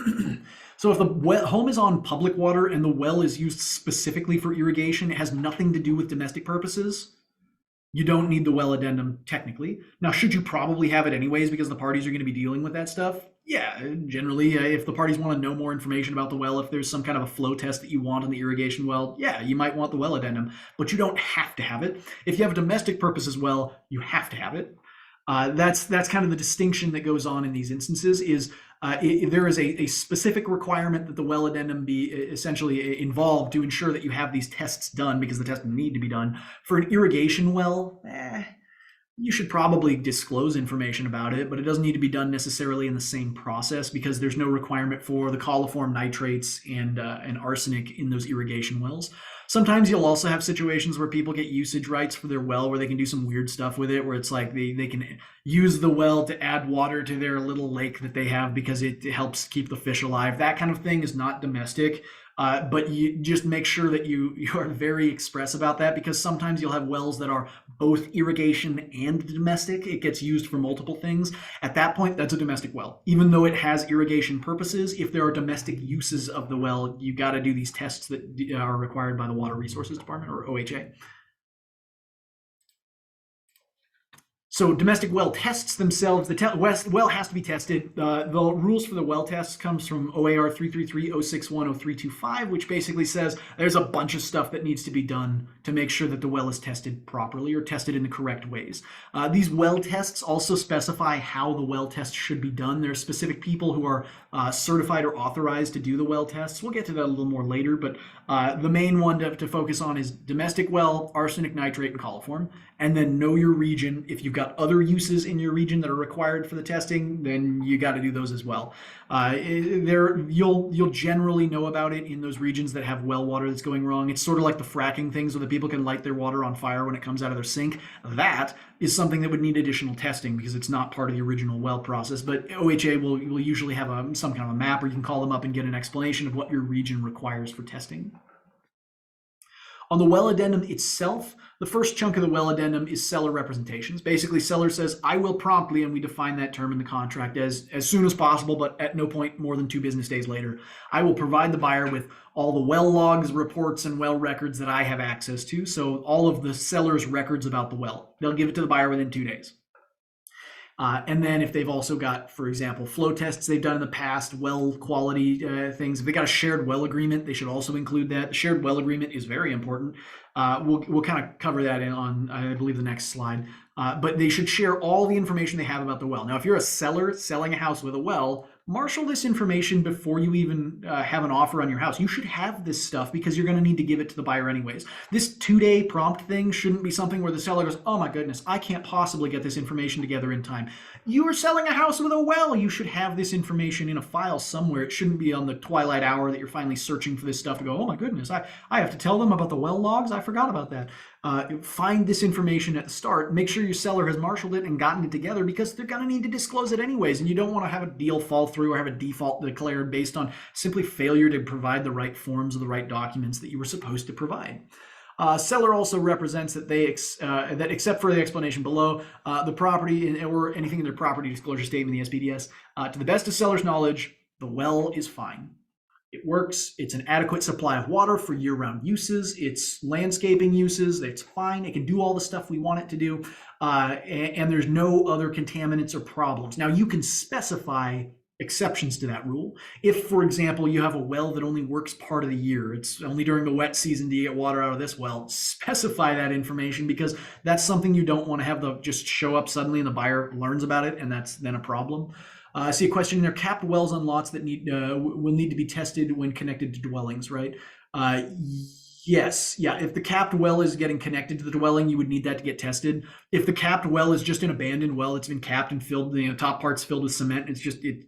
So if the home is on public water and the well is used specifically for irrigation, it has nothing to do with domestic purposes, you don't need the well addendum technically. Now, should you probably have it anyways because the parties are going to be dealing with that stuff? Yeah, generally, if the parties want to know more information about the well, if there's some kind of a flow test that you want on the irrigation well, yeah, you might want the well addendum, but you don't have to have it. If you have a domestic purpose as well, you have to have it. That's kind of the distinction that goes on in these instances is there is a specific requirement that the well addendum be essentially involved to ensure that you have these tests done because the tests need to be done. For an irrigation well, You should probably disclose information about it, but it doesn't need to be done necessarily in the same process because there's no requirement for the coliform nitrates and arsenic in those irrigation wells. Sometimes you'll also have situations where people get usage rights for their well where they can do some weird stuff with it, where it's like they can use the well to add water to their little lake that they have because it helps keep the fish alive. That kind of thing is not domestic. But you just make sure that you are very express about that because sometimes you'll have wells that are both irrigation and domestic. It gets used for multiple things. At that point, that's a domestic well. Even though it has irrigation purposes, if there are domestic uses of the well, you got to do these tests that are required by the Water Resources Department or OHA. So domestic well tests themselves. The well has to be tested. The rules for the well tests comes from OAR 333-061-0325, which basically says there's a bunch of stuff that needs to be done to make sure that the well is tested properly or tested in the correct ways. These well tests also specify how the well test should be done. There are specific people who are certified or authorized to do the well tests. We'll get to that a little more later, but the main one to focus on is domestic well, arsenic nitrate, and coliform. And then know your region. If you've got other uses in your region that are required for the testing, then you got to do those as well. You'll generally know about it in those regions that have well water that's going wrong. It's sort of like the fracking things where the people can light their water on fire when it comes out of their sink. That is something that would need additional testing because it's not part of the original well process. But OHA will usually have some kind of a map where you can call them up and get an explanation of what your region requires for testing. On the well addendum itself, the first chunk of the well addendum is seller representations. Basically, seller says, I will promptly, and we define that term in the contract as soon as possible, but at no point more than 2 business days later, I will provide the buyer with all the well logs, reports, and well records that I have access to. So all of the seller's records about the well. They'll give it to the buyer within 2 days. And then if they've also got, for example, flow tests they've done in the past, well quality things, if they got a shared well agreement, they should also include that. The shared well agreement is very important. We'll kind of cover that on, I believe, the next slide. But they should share all the information they have about the well. Now, if you're a seller selling a house with a well, marshal this information before you even have an offer on your house. You should have this stuff because you're going to need to give it to the buyer anyways. This 2-day prompt thing shouldn't be something where the seller goes, oh my goodness, I can't possibly get this information together in time. You are selling a house with a well. You should have this information in a file somewhere. It shouldn't be on the twilight hour that you're finally searching for this stuff to go, oh my goodness, I have to tell them about the well logs. I forgot about that. Find this information at the start. Make sure your seller has marshaled it and gotten it together because they're going to need to disclose it anyways. And you don't want to have a deal fall through or have a default declared based on simply failure to provide the right forms or the right documents that you were supposed to provide. Seller also represents that that except for the explanation below, the property or anything in their property disclosure statement, the SPDS, to the best of seller's knowledge, the well is fine. It works. It's an adequate supply of water for year-round uses. It's landscaping uses. It's fine. It can do all the stuff we want it to do. And there's no other contaminants or problems. Now, you can specify exceptions to that rule. If, for example, you have a well that only works part of the year, it's only during the wet season do you get water out of this well, specify that information because that's something you don't want to have just show up suddenly and the buyer learns about it and that's then a problem. I see a question there. Capped wells on lots that will need to be tested when connected to dwellings, right? Yes. Yeah. If the capped well is getting connected to the dwelling, you would need that to get tested. If the capped well is just an abandoned well, it's been capped and filled, the top part's filled with cement.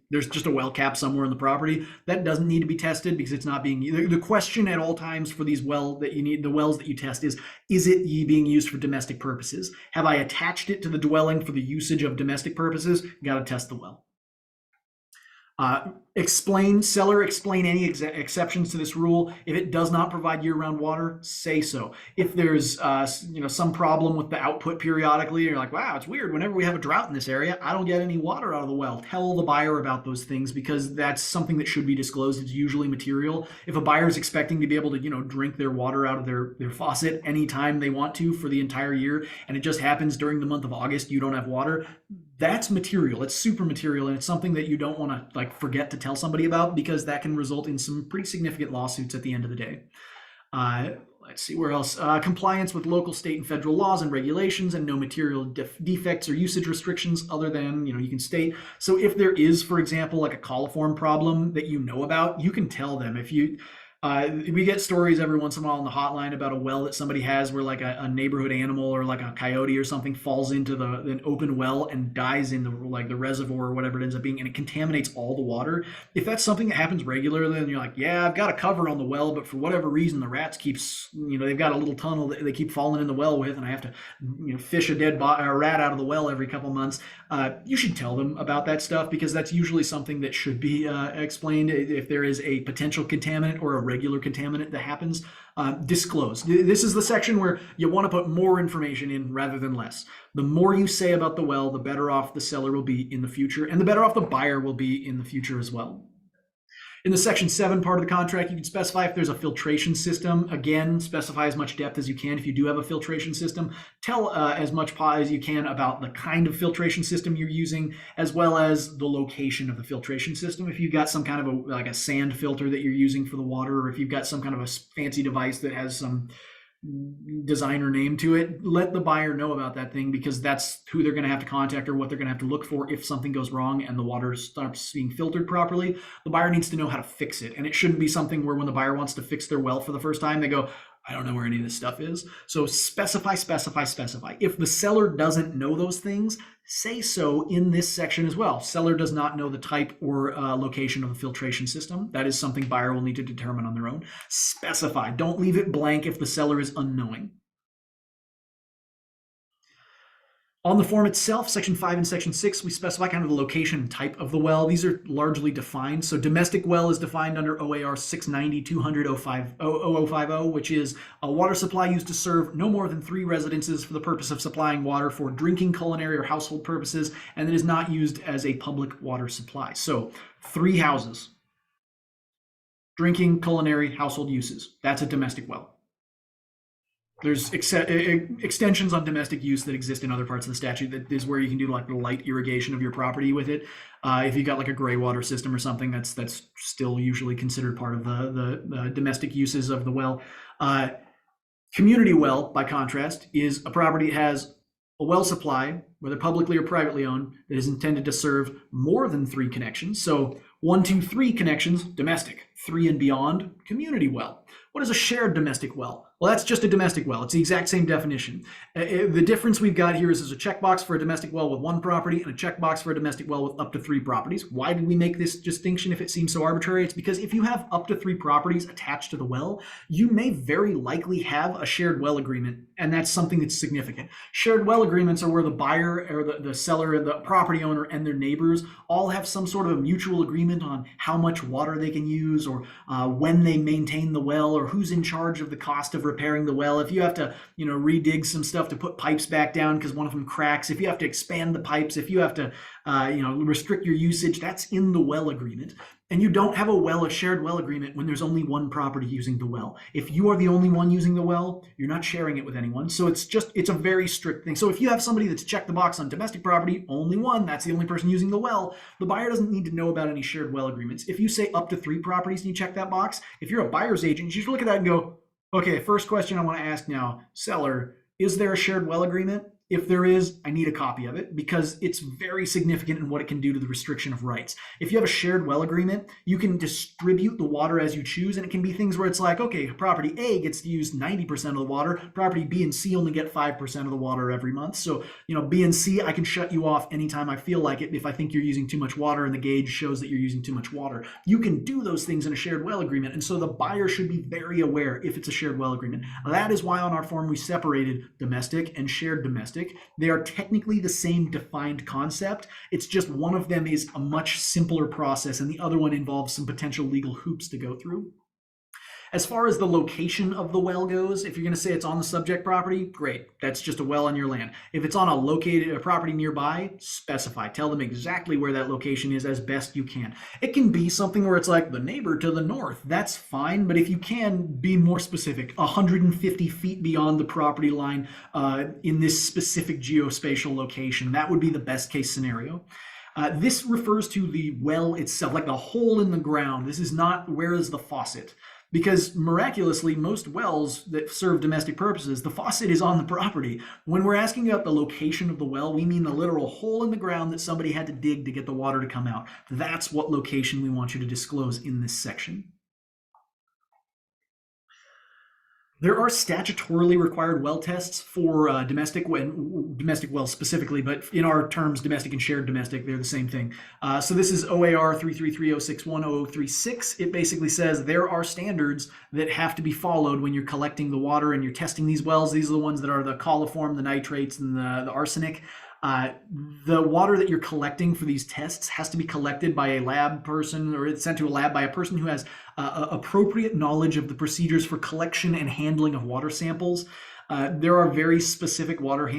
There's just a well cap somewhere on the property. That doesn't need to be tested because it's not being. The question at all times for these wells that you test is it being used for domestic purposes? Have I attached it to the dwelling for the usage of domestic purposes? Got to test the well. Seller explain any exceptions to this rule. If it does not provide year-round water, say so. If there's some problem with the output periodically, you're like, wow, it's weird. Whenever we have a drought in this area, I don't get any water out of the well. Tell the buyer about those things because that's something that should be disclosed. It's usually material. If a buyer is expecting to be able to drink their water out of their faucet anytime they want to for the entire year, and it just happens during the month of August you don't have water, that's material. It's super material, and it's something that you don't want to forget to tell somebody about because that can result in some pretty significant lawsuits at the end of the day. Let's see where else. Compliance with local, state, and federal laws and regulations, and no material defects or usage restrictions other than you can state. So if there is, for example, like a coliform problem that you know about, you can tell them. We get stories every once in a while on the hotline about a well that somebody has where like a neighborhood animal or like a coyote or something falls into an open well and dies in the reservoir or whatever it ends up being, and it contaminates all the water. If that's something that happens regularly, then you're like, yeah, I've got a cover on the well, but for whatever reason, the rats keeps, they've got a little tunnel that they keep falling in the well with, and I have to, fish a a rat out of the well every couple months. You should tell them about that stuff, because that's usually something that should be explained. If there is a potential contaminant or a regular contaminant that happens, disclose. This is the section where you want to put more information in rather than less. The more you say about the well, the better off the seller will be in the future, and the better off the buyer will be in the future as well. In the Section 7 part of the contract, you can specify if there's a filtration system. Again, specify as much depth as you can if you do have a filtration system. Tell as much as you can about the kind of filtration system you're using, as well as the location of the filtration system. If you've got some kind of like a sand filter that you're using for the water, or if you've got some kind of a fancy device that has some designer name to it, let the buyer know about that thing, because that's who they're going to have to contact or what they're going to have to look for if something goes wrong and the water stops being filtered properly. The buyer needs to know how to fix it, and it shouldn't be something where when the buyer wants to fix their well for the first time, they go, I don't know where any of this stuff is. So specify. If the seller doesn't know those things, say so in this section as well. Seller does not know the type or location of the filtration system. That is something buyer will need to determine on their own. Specify. Don't leave it blank if the seller is unknowing. On the form itself, Section 5 and Section 6, we specify kind of the location and type of the well. These are largely defined. So domestic well is defined under OAR 690-200-0050, which is a water supply used to serve no more than 3 residences for the purpose of supplying water for drinking, culinary, or household purposes, and it is not used as a public water supply. So 3 houses, drinking, culinary, household uses. That's a domestic well. There's extensions on domestic use that exist in other parts of the statute. That is where you can do like the light irrigation of your property with it. If you've got like a gray water system or something, that's still usually considered part of the domestic uses of the well. Community well, by contrast, is a property that has a well supply, whether publicly or privately owned, that is intended to serve more than 3 connections. So 1, 2, 3 connections, domestic. 3 and beyond, community well. What is a shared domestic well? Well, that's just a domestic well. It's the exact same definition. The difference we've got here is there's a checkbox for a domestic well with 1 property and a checkbox for a domestic well with up to 3 properties. Why did we make this distinction if it seems so arbitrary? It's because if you have up to 3 properties attached to the well, you may very likely have a shared well agreement, and that's something that's significant. Shared well agreements are where the buyer or the seller, the property owner, and their neighbors all have some sort of a mutual agreement on how much water they can use, or when they maintain the well, or who's in charge of the cost of repairing the well. If you have to, redig some stuff to put pipes back down because one of them cracks, if you have to expand the pipes, if you have to, restrict your usage, that's in the well agreement. And you don't have a shared well agreement when there's only 1 property using the well. If you are the only one using the well, you're not sharing it with anyone. So it's a very strict thing. So if you have somebody that's checked the box on domestic property, only 1, that's the only person using the well, the buyer doesn't need to know about any shared well agreements. If you say up to 3 properties and you check that box, if you're a buyer's agent, you should look at that and go, okay, first question I want to ask now, seller, is there a shared well agreement? If there is, I need a copy of it, because it's very significant in what it can do to the restriction of rights. If you have a shared well agreement, you can distribute the water as you choose, and it can be things where it's like, okay, property A gets to use 90% of the water, property B and C only get 5% of the water every month. So, B and C, I can shut you off anytime I feel like it if I think you're using too much water and the gauge shows that you're using too much water. You can do those things in a shared well agreement, and so the buyer should be very aware if it's a shared well agreement. That is why on our form we separated domestic and shared domestic. They are technically the same defined concept. It's just one of them is a much simpler process and the other one involves some potential legal hoops to go through. As far as the location of the well goes, if you're going to say it's on the subject property, great. That's just a well on your land. If it's on a property nearby, specify. Tell them exactly where that location is as best you can. It can be something where it's like the neighbor to the north. That's fine, but if you can be more specific, 150 feet beyond the property line in this specific geospatial location, that would be the best case scenario. This refers to the well itself, like the hole in the ground. This is not where is the faucet. Because miraculously, most wells that serve domestic purposes, the faucet is on the property. When we're asking about the location of the well, we mean the literal hole in the ground that somebody had to dig to get the water to come out. That's what location we want you to disclose in this section. There are statutorily required well tests for domestic wells specifically, but in our terms, domestic and shared domestic, they're the same thing. So this is OAR 333061036. It basically says there are standards that have to be followed when you're collecting the water and you're testing these wells. These are the ones that are the coliform, the nitrates, and the arsenic. Uh, the water that you're collecting for these tests has to be collected by a lab person, or it's sent to a lab by a person who has appropriate knowledge of the procedures for collection and handling of water samples. There are very specific water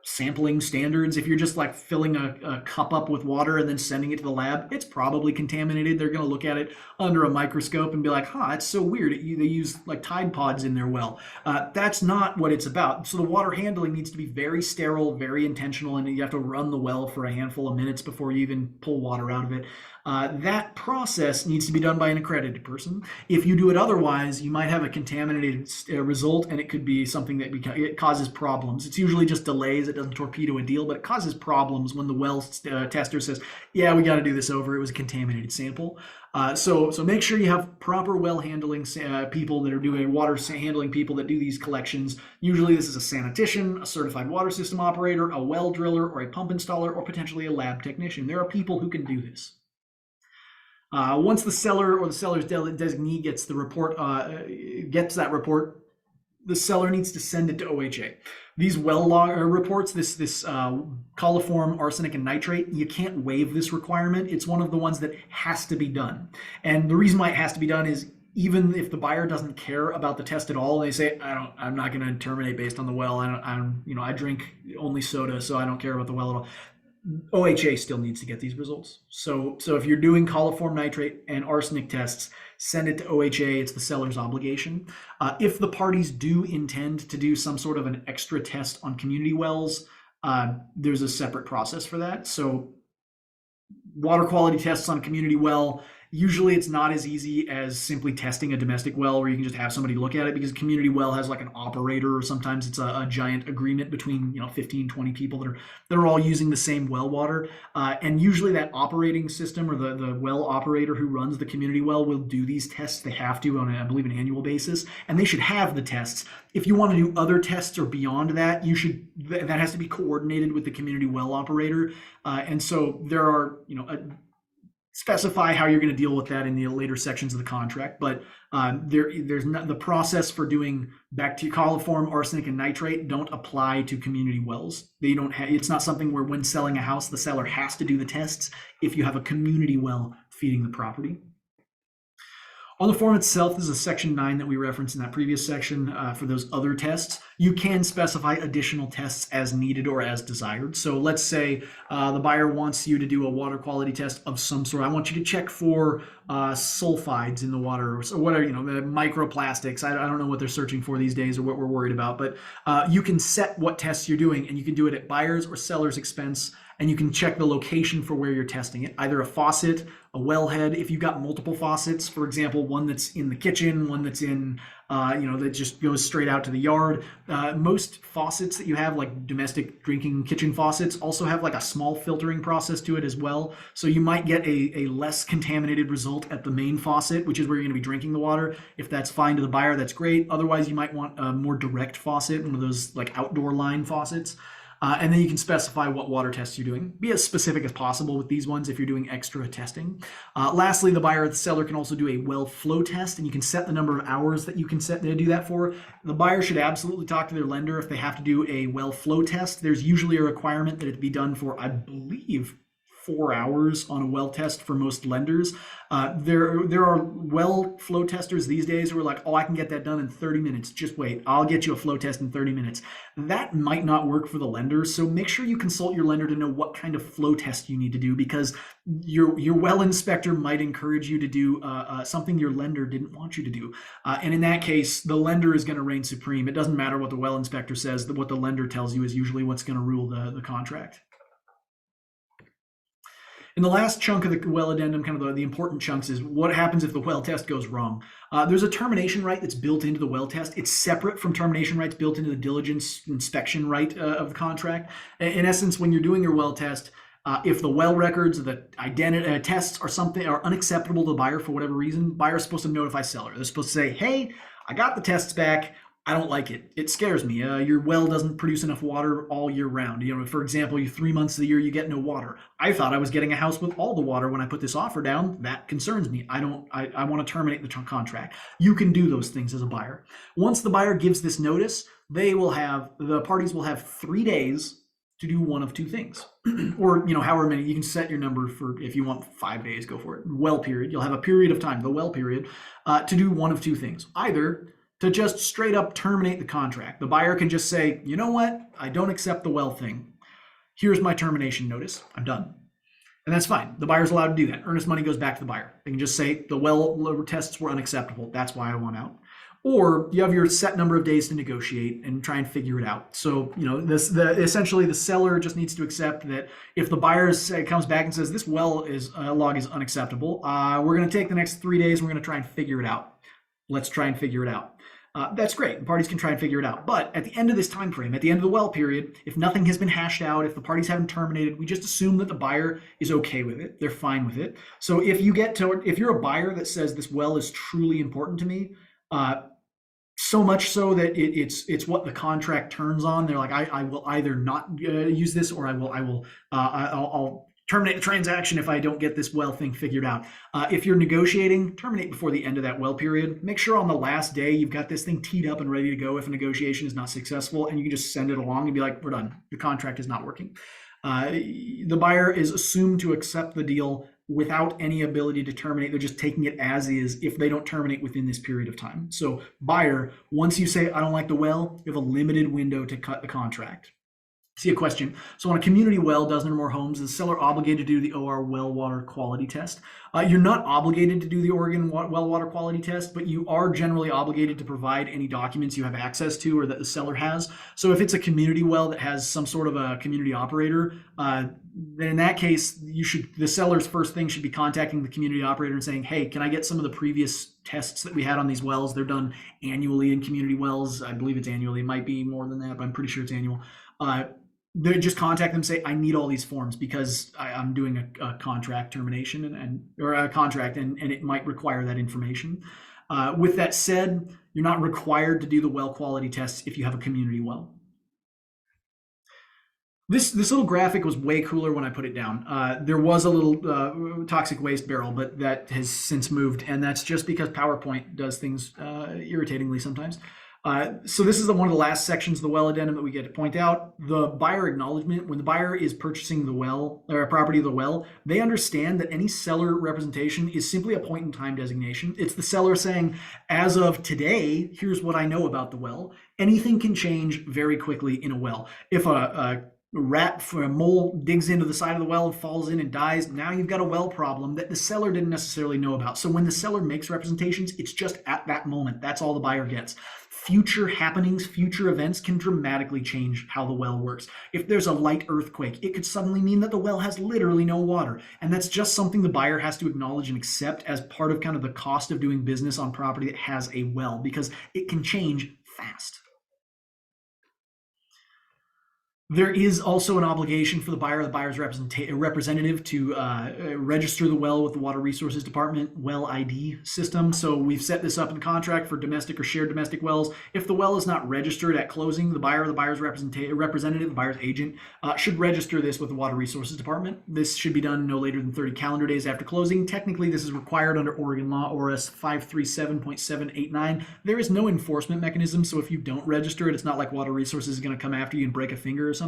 sampling standards. If you're just like filling a cup up with water and then sending it to the lab, it's probably contaminated. They're going to look at it under a microscope and be like, huh, that's so weird. They use like Tide Pods in their well. That's not what it's about. So the water handling needs to be very sterile, very intentional, and you have to run the well for a handful of minutes before you even pull water out of it. That process needs to be done by an accredited person. If you do it otherwise, you might have a contaminated result, and it could be something that it causes problems. It's usually just delays. It doesn't torpedo a deal, but it causes problems when the well tester says, yeah, we got to do this over. It was a contaminated sample. So make sure you have proper well handling people that are doing water handling people that do these collections. Usually this is a sanitician, a certified water system operator, a well driller, or a pump installer, or potentially a lab technician. There are people who can do this. Once the seller or the seller's designee gets the report, the seller needs to send it to OHA. These well log reports, this coliform, arsenic, and nitrate, you can't waive this requirement. It's one of the ones that has to be done. And the reason why it has to be done is even if the buyer doesn't care about the test at all, they say, I'm not going to terminate based on the well. I drink only soda, so I don't care about the well at all. OHA still needs to get these results. So if you're doing coliform nitrate and arsenic tests, send it to OHA. It's the seller's obligation. If the parties do intend to do some sort of an extra test on community wells, there's a separate process for that. So water quality tests on a community well, usually it's not as easy as simply testing a domestic well where you can just have somebody look at it, because a community well has like an operator, or sometimes it's a giant agreement between 15, 20 people that are all using the same well water. And usually that operating system, or the well operator who runs the community well, will do these tests. They have to on, I believe, an annual basis, and they should have the tests. If you want to do other tests or beyond that, that has to be coordinated with the community well operator. And so there are, specify how you're going to deal with that in the later sections of the contract. But there's not, the process for doing coliform, arsenic, and nitrate don't apply to community wells. They don't have. It's not something where when selling a house, the seller has to do the tests if you have a community well feeding the property. On the form itself, this is a section 9 that we referenced in that previous section for those other tests. You can specify additional tests as needed or as desired. So let's say the buyer wants you to do a water quality test of some sort. I want you to check for sulfides in the water, or whatever, the microplastics. I don't know what they're searching for these days or what we're worried about, but you can set what tests you're doing, and you can do it at buyer's or seller's expense. And you can check the location for where you're testing it, either a faucet, a wellhead. If you've got multiple faucets, for example, one that's in the kitchen, one that's in, that just goes straight out to the yard. Most faucets that you have, like domestic drinking kitchen faucets, also have like a small filtering process to it as well. So you might get a less contaminated result at the main faucet, which is where you're going to be drinking the water. If that's fine to the buyer, that's great. Otherwise, you might want a more direct faucet, one of those like outdoor line faucets. And then you can specify what water tests you're doing. Be as specific as possible with these ones if you're doing extra testing. Lastly, the buyer or the seller can also do a well flow test, and you can set the number of hours that you can set to do that for. The buyer should absolutely talk to their lender if they have to do a well flow test. There's usually a requirement that it be done for, I believe, 4 hours on a well test for most lenders. There are well flow testers these days who are like, I can get that done in 30 minutes. Just wait, I'll get you a flow test in 30 minutes. That might not work for the lender, so make sure you consult your lender to know what kind of flow test you need to do, because your well inspector might encourage you to do something your lender didn't want you to do. And in that case, the lender is going to reign supreme. It doesn't matter what the well inspector says. What the lender tells you is usually what's going to rule the contract. And the last chunk of the well addendum, kind of the important chunks, is what happens if the well test goes wrong. There's a termination right that's built into the well test. It's separate from termination rights built into the diligence inspection right of the contract. In essence, when you're doing your well test, if the well records, the identity tests are unacceptable to the buyer for whatever reason, buyer is supposed to notify seller. They're supposed to say, hey, I got the tests back. I don't like it. It scares me. Your well doesn't produce enough water all year round. For example, you 3 months of the year you get no water. I thought I was getting a house with all the water when I put this offer down. That concerns me. I don't. I want to terminate the contract. You can do those things as a buyer. Once the buyer gives this notice, the parties will have 3 days to do one of two things, or however many. You can set your number for, if you want 5 days, go for it. Well period. You'll have a period of time, the well period, to do one of two things. Either to just straight up terminate the contract. The buyer can just say, you know what, I don't accept the well thing. Here's my termination notice. I'm done. And that's fine. The buyer's allowed to do that. Earnest money goes back to the buyer. They can just say the well tests were unacceptable. That's why I want out. Or you have your set number of days to negotiate and try and figure it out. So, essentially the seller just needs to accept that if the buyer comes back and says this log is unacceptable, we're going to take the next 3 days. We're going to try and figure it out. Let's try and figure it out. That's great. The parties can try and figure it out. But at the end of this time frame, at the end of the well period, if nothing has been hashed out, if the parties haven't terminated, we just assume that the buyer is okay with it. They're fine with it. So if you're a buyer that says this well is truly important to me, so much so that it's what the contract turns on, they're like, I will either not use this, or I'll terminate the transaction if I don't get this well thing figured out. If you're negotiating, terminate before the end of that well period. Make sure on the last day you've got this thing teed up and ready to go if a negotiation is not successful, and you can just send it along and be like, we're done. The contract is not working. The buyer is assumed to accept the deal without any ability to terminate. They're just taking it as is if they don't terminate within this period of time. So buyer, once you say, I don't like the well, you have a limited window to cut the contract. See a question. So on a community well, dozen or more homes, is the seller obligated to do the OR well water quality test? You're not obligated to do the Oregon well water quality test, but you are generally obligated to provide any documents you have access to or that the seller has. So if it's a community well that has some sort of a community operator, then in that case, the seller's first thing should be contacting the community operator and saying, hey, can I get some of the previous tests that we had on these wells? They're done annually in community wells. I believe it's annually. It might be more than that, but I'm pretty sure it's annual. They just contact them, say, I need all these forms because I'm doing a contract termination or a contract, and it might require that information. With that said, you're not required to do the well quality tests if you have a community well. This little graphic was way cooler when I put it down. There was a little toxic waste barrel, but that has since moved, and that's just because PowerPoint does things irritatingly sometimes. So this is one of the last sections of the well addendum that we get to point out. The buyer acknowledgement. When the buyer is purchasing the well or a property of the well, they understand that any seller representation is simply a point in time designation. It's the seller saying, as of today, here's what I know about the well. Anything can change very quickly in a well. If a rat for a mole digs into the side of the well and falls in and dies, now you've got a well problem that the seller didn't necessarily know about. So when the seller makes representations, it's just at that moment. That's all the buyer gets. Future happenings, future events can dramatically change how the well works. If there's a light earthquake, it could suddenly mean that the well has literally no water. And that's just something the buyer has to acknowledge and accept as part of kind of the cost of doing business on property that has a well, because it can change fast. There is also an obligation for the buyer or the buyer's representative to register the well with the Water Resources Department well ID system. So we've set this up in the contract for domestic or shared domestic wells. If the well is not registered at closing, the buyer or the buyer's representative, the buyer's agent, should register this with the Water Resources Department. This should be done no later than 30 calendar days after closing. Technically, this is required under Oregon law, ORS 537.789. There is no enforcement mechanism, so if you don't register it, it's not like Water Resources is going to come after you and break a finger or something.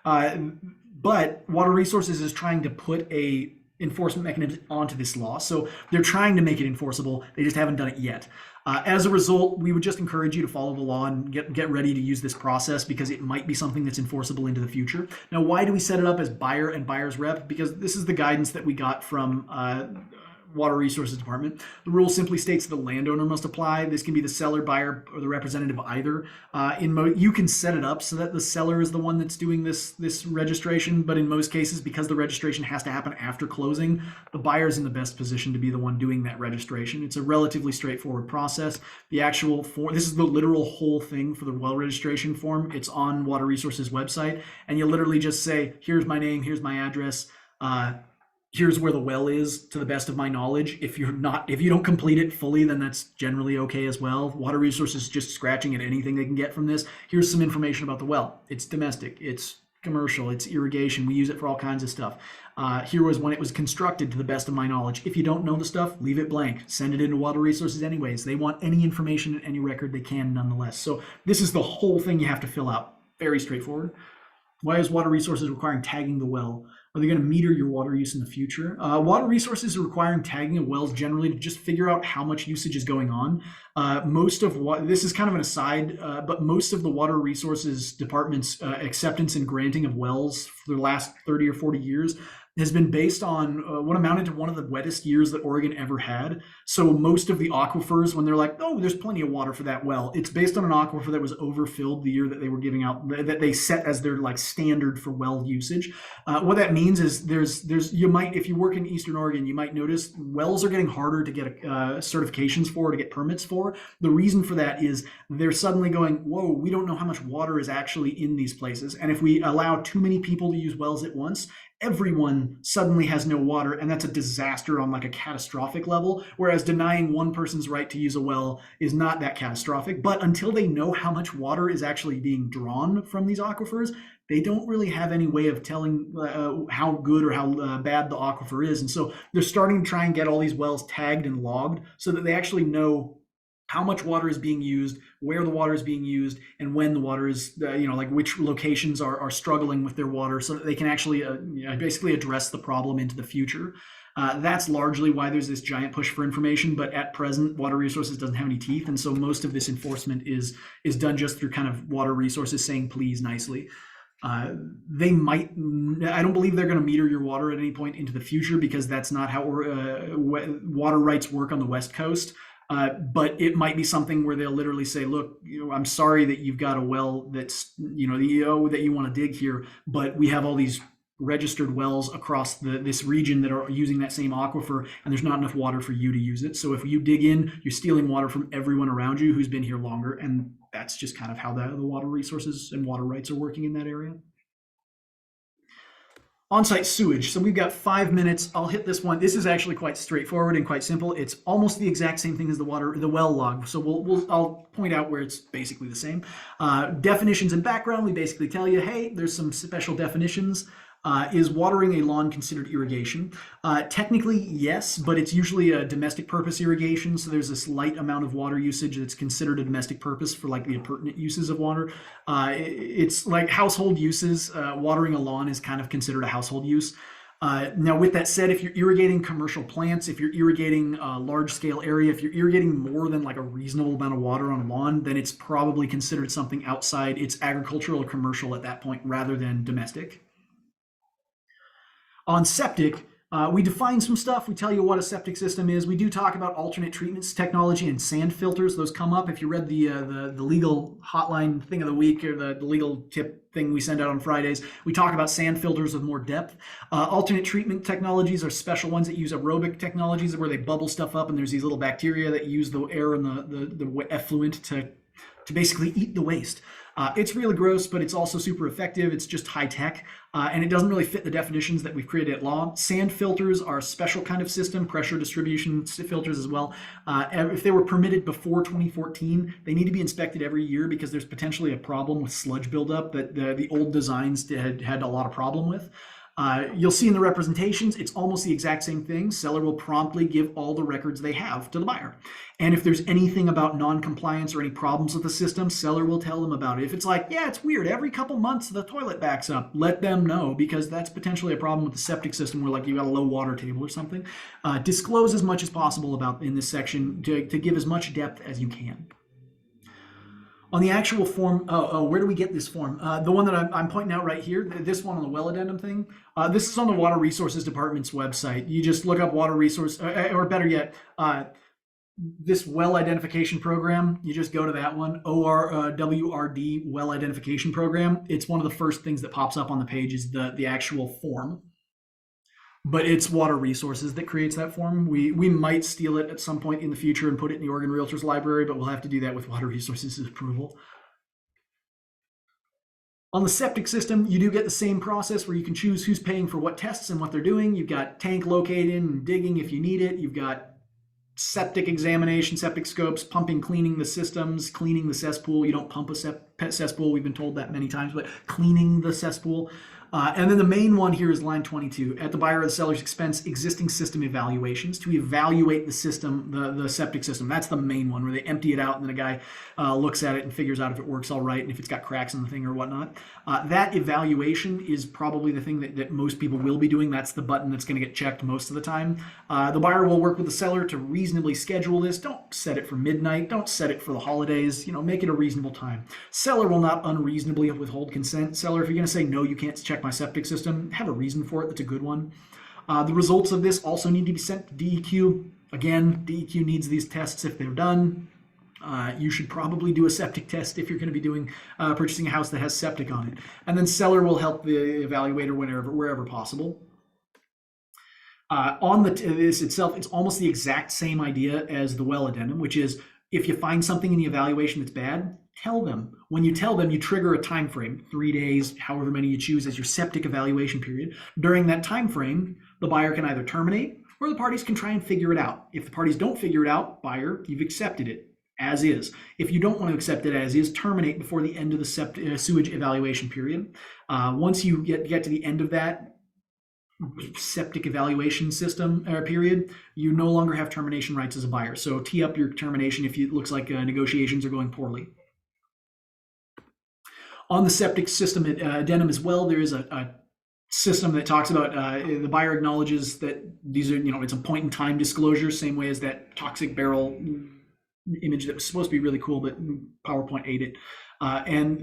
But Water Resources is trying to put a enforcement mechanism onto this law. So they're trying to make it enforceable. They just haven't done it yet. As a result, we would just encourage you to follow the law and get ready to use this process, because it might be something that's enforceable into the future. Now, why do we set it up as buyer and buyer's rep? Because this is the guidance that we got from Water Resources Department. The rule simply states the landowner must apply. This can be the seller, buyer, or the representative of either. You can set it up so that the seller is the one that's doing this registration, but in most cases, because the registration has to happen after closing, the buyer is in the best position to be the one doing that registration. It's a relatively straightforward process. The actual form, this is the literal whole thing for the well registration form. It's on Water Resources website, and you literally just say, here's my name, here's my address, here's where the well is to the best of my knowledge. If you don't complete it fully, then that's generally okay as well. Water Resources just scratching at anything they can get from this. Here's some information about the well. It's domestic, it's commercial, it's irrigation. We use it for all kinds of stuff. Here was when it was constructed to the best of my knowledge. If you don't know the stuff, leave it blank. Send it into Water Resources anyways. They want any information and any record they can nonetheless. So this is the whole thing you have to fill out. Very straightforward. Why is Water Resources requiring tagging the well? Are they going to meter your water use in the future? Water Resources are requiring tagging of wells generally to just figure out how much usage is going on. Most of what, this is kind of an aside, but most of the Water Resources Department's acceptance and granting of wells for the last 30 or 40 years has been based on what amounted to one of the wettest years that Oregon ever had. So most of the aquifers, when they're like, oh, there's plenty of water for that well, it's based on an aquifer that was overfilled the year that they were giving out, that they set as their like standard for well usage. What that means is you might, if you work in Eastern Oregon, you might notice wells are getting harder to get certifications for, to get permits for. The reason for that is they're suddenly going, whoa, we don't know how much water is actually in these places. And if we allow too many people to use wells at once, everyone suddenly has no water, and that's a disaster on like a catastrophic level, whereas denying one person's right to use a well is not that catastrophic. But until they know how much water is actually being drawn from these aquifers, they don't really have any way of telling how good or how bad the aquifer is. And so they're starting to try and get all these wells tagged and logged so that they actually know how much water is being used, where the water is being used, and when the water is, like which locations are struggling with their water, so that they can actually basically address the problem into the future. That's largely why there's this giant push for information, but at present, Water Resources doesn't have any teeth, and so most of this enforcement is done just through kind of Water Resources saying please nicely. I don't believe they're going to meter your water at any point into the future, because that's not how water rights work on the West Coast. But it might be something where they'll literally say, look, I'm sorry that you've got a well that's, that you want to dig here, but we have all these registered wells across this region that are using that same aquifer, and there's not enough water for you to use it. So if you dig in, you're stealing water from everyone around you who's been here longer. And that's just kind of how the water resources and water rights are working in that area. On-site sewage. So we've got 5 minutes. I'll hit this one. This is actually quite straightforward and quite simple. It's almost the exact same thing as the well log. So I'll point out where it's basically the same. Definitions and background. We basically tell you, hey, there's some special definitions. Is watering a lawn considered irrigation? Technically, yes, but it's usually a domestic purpose irrigation. So there's this light amount of water usage that's considered a domestic purpose for like the appurtenant uses of water. It's like household uses. Watering a lawn is kind of considered a household use. Now, with that said, if you're irrigating commercial plants, if you're irrigating a large scale area, if you're irrigating more than like a reasonable amount of water on a lawn, then it's probably considered something outside. It's agricultural or commercial at that point rather than domestic. On septic, we define some stuff. We tell you what a septic system is. We do talk about alternate treatments technology and sand filters. Those come up if you read the legal hotline thing of the week, or the legal tip thing we send out on Fridays. We talk about sand filters with more depth. Alternate treatment technologies are special ones that use aerobic technologies, where they bubble stuff up, and there's these little bacteria that use the air and the effluent to basically eat the waste. It's really gross, but it's also super effective. It's just high tech, and it doesn't really fit the definitions that we've created at law. Sand filters are a special kind of system, pressure distribution filters as well. If they were permitted before 2014, they need to be inspected every year, because there's potentially a problem with sludge buildup that the old designs had a lot of problem with. You'll see in the representations, it's almost the exact same thing. Seller will promptly give all the records they have to the buyer. And if there's anything about non-compliance or any problems with the system, seller will tell them about it. If it's like, yeah, it's weird, every couple months the toilet backs up, let them know, because that's potentially a problem with the septic system, where like you got a low water table or something. Disclose as much as possible about in this section to give as much depth as you can. On the actual form, where do we get this form? The one that I'm pointing out right here, this one on the well addendum thing, this is on the Water Resources Department's website. You just look up water resource, or better yet, this well identification program. You just go to that one, WRD well identification program. It's one of the first things that pops up on the page is the actual form. But it's Water Resources that creates that form. We might steal it at some point in the future and put it in the Oregon Realtors Library, but we'll have to do that with Water Resources' approval. On the septic system, you do get the same process where you can choose who's paying for what tests and what they're doing. You've got tank locating and digging if you need it. You've got septic examination, septic scopes, pumping, cleaning the systems, cleaning the cesspool. You don't pump a cesspool. We've been told that many times, but cleaning the cesspool. And then the main one here is line 22. At the buyer or the seller's expense, existing system evaluations to evaluate the system, the septic system. That's the main one where they empty it out and then a guy looks at it and figures out if it works all right and if it's got cracks in the thing or whatnot. That evaluation is probably the thing that most people will be doing. That's the button that's going to get checked most of the time. The buyer will work with the seller to reasonably schedule this. Don't set it for midnight. Don't set it for the holidays. Make it a reasonable time. Seller will not unreasonably withhold consent. Seller, if you're going to say, no, you can't check my septic system, have a reason for it that's a good one. The results of this also need to be sent to DEQ. Again, DEQ needs these tests if they're done. You should probably do a septic test if you're going to be doing purchasing a house that has septic on it. And then seller will help the evaluator wherever possible. On this itself, it's almost the exact same idea as the well addendum, which is if you find something in the evaluation that's bad, tell them. When you tell them, you trigger a time frame, 3 days, however many you choose as your septic evaluation period. During that time frame, the buyer can either terminate or the parties can try and figure it out. If the parties don't figure it out, buyer, you've accepted it as is. If you don't want to accept it as is, terminate before the end of the sewage evaluation period. Once you get to the end of that septic evaluation system period, you no longer have termination rights as a buyer. So tee up your termination if it looks like negotiations are going poorly. On the septic system addendum as well, there is a system that talks about the buyer acknowledges that these are, it's a point in time disclosure, same way as that toxic barrel image that was supposed to be really cool, but PowerPoint ate it. And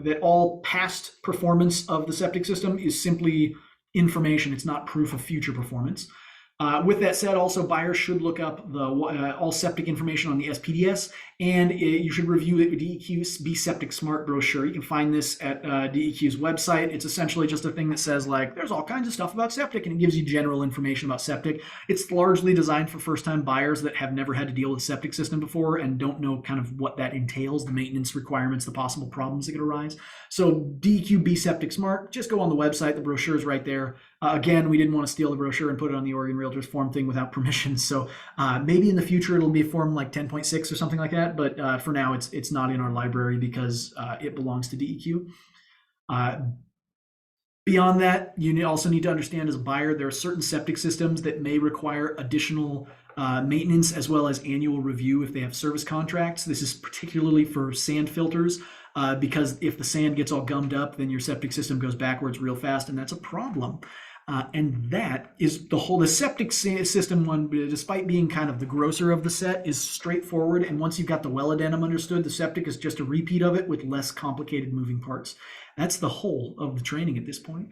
that all past performance of the septic system is simply information. It's not proof of future performance. With that said, also buyers should look up the all septic information on the SPDS, and you should review the DEQ's Be Septic Smart brochure. You can find this at DEQ's website. It's essentially just a thing that says like, there's all kinds of stuff about septic, and it gives you general information about septic. It's largely designed for first-time buyers that have never had to deal with a septic system before and don't know kind of what that entails, the maintenance requirements, the possible problems that could arise. So DEQ Be Septic Smart, just go on the website. The brochure is right there. Again, we didn't want to steal the brochure and put it on the Oregon Realtors form thing without permission. So maybe in the future it'll be a form like 10.6 or something like that. But for now, it's not in our library because it belongs to DEQ. Beyond that, you also need to understand as a buyer, there are certain septic systems that may require additional maintenance as well as annual review if they have service contracts. This is particularly for sand filters. Because if the sand gets all gummed up, then your septic system goes backwards real fast, and that's a problem. And that is the septic system one, despite being kind of the grosser of the set, is straightforward. And once you've got the well addendum understood, the septic is just a repeat of it with less complicated moving parts. That's the whole of the training at this point.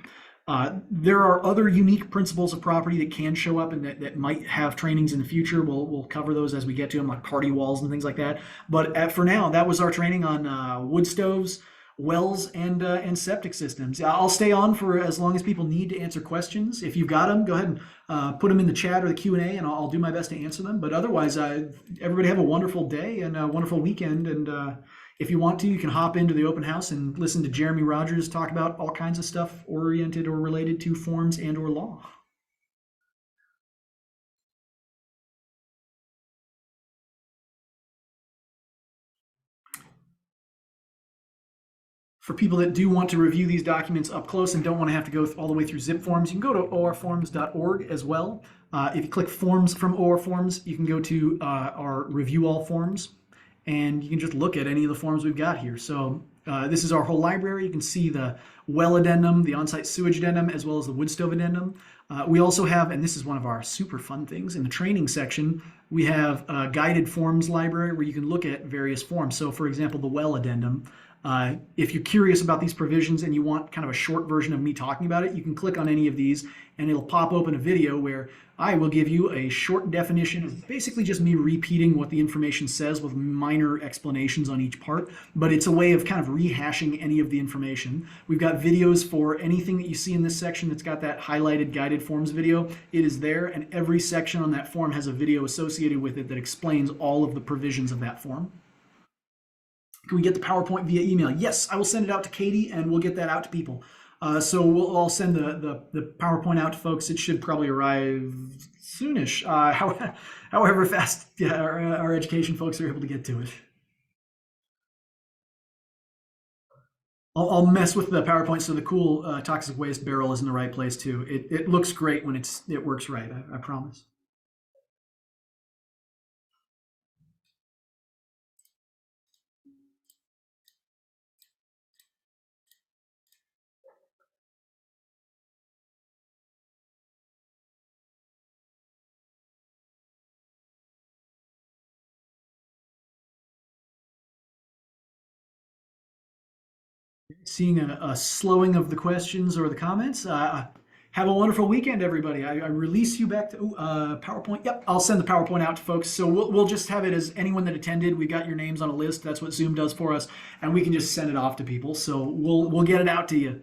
There are other unique principles of property that can show up and that might have trainings in the future. We'll cover those as we get to them, like party walls and things like that. But for now, that was our training on wood stoves, wells, and septic systems. I'll stay on for as long as people need to answer questions. If you've got them, go ahead and put them in the chat or the Q&A, and I'll do my best to answer them. But otherwise, everybody have a wonderful day and a wonderful weekend. And if you want to, you can hop into the open house and listen to Jeremy Rogers talk about all kinds of stuff oriented or related to forms and or law. For people that do want to review these documents up close and don't want to have to go all the way through zip forms, you can go to orforms.org as well. If you click forms from OR Forms, you can go to our review all forms, and you can just look at any of the forms we've got here. So this is our whole library. You can see the well addendum, the on-site sewage addendum, as well as the wood stove addendum. We also have, and this is one of our super fun things, in the training section, we have a guided forms library where you can look at various forms. So for example, the well addendum. If you're curious about these provisions and you want kind of a short version of me talking about it, you can click on any of these and it'll pop open a video where I will give you a short definition of basically just me repeating what the information says with minor explanations on each part, but it's a way of kind of rehashing any of the information. We've got videos for anything that you see in this section that's got that highlighted guided forms video. It is there, and every section on that form has a video associated with it that explains all of the provisions of that form. Can we get the PowerPoint via email? Yes, I will send it out to Katie, and we'll get that out to people. So I'll send the PowerPoint out to folks. It should probably arrive soonish, however fast, yeah, our education folks are able to get to it. I'll mess with the PowerPoint so the cool toxic waste barrel is in the right place too. It looks great when it works right. I promise. Seeing a slowing of the questions or the comments. Have a wonderful weekend, everybody. I release you back to PowerPoint. Yep, I'll send the PowerPoint out to folks. So we'll just have it as anyone that attended. We got your names on a list. That's what Zoom does for us, and we can just send it off to people. So we'll get it out to you.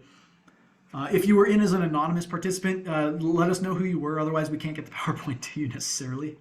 If you were in as an anonymous participant, let us know who you were. Otherwise, we can't get the PowerPoint to you necessarily.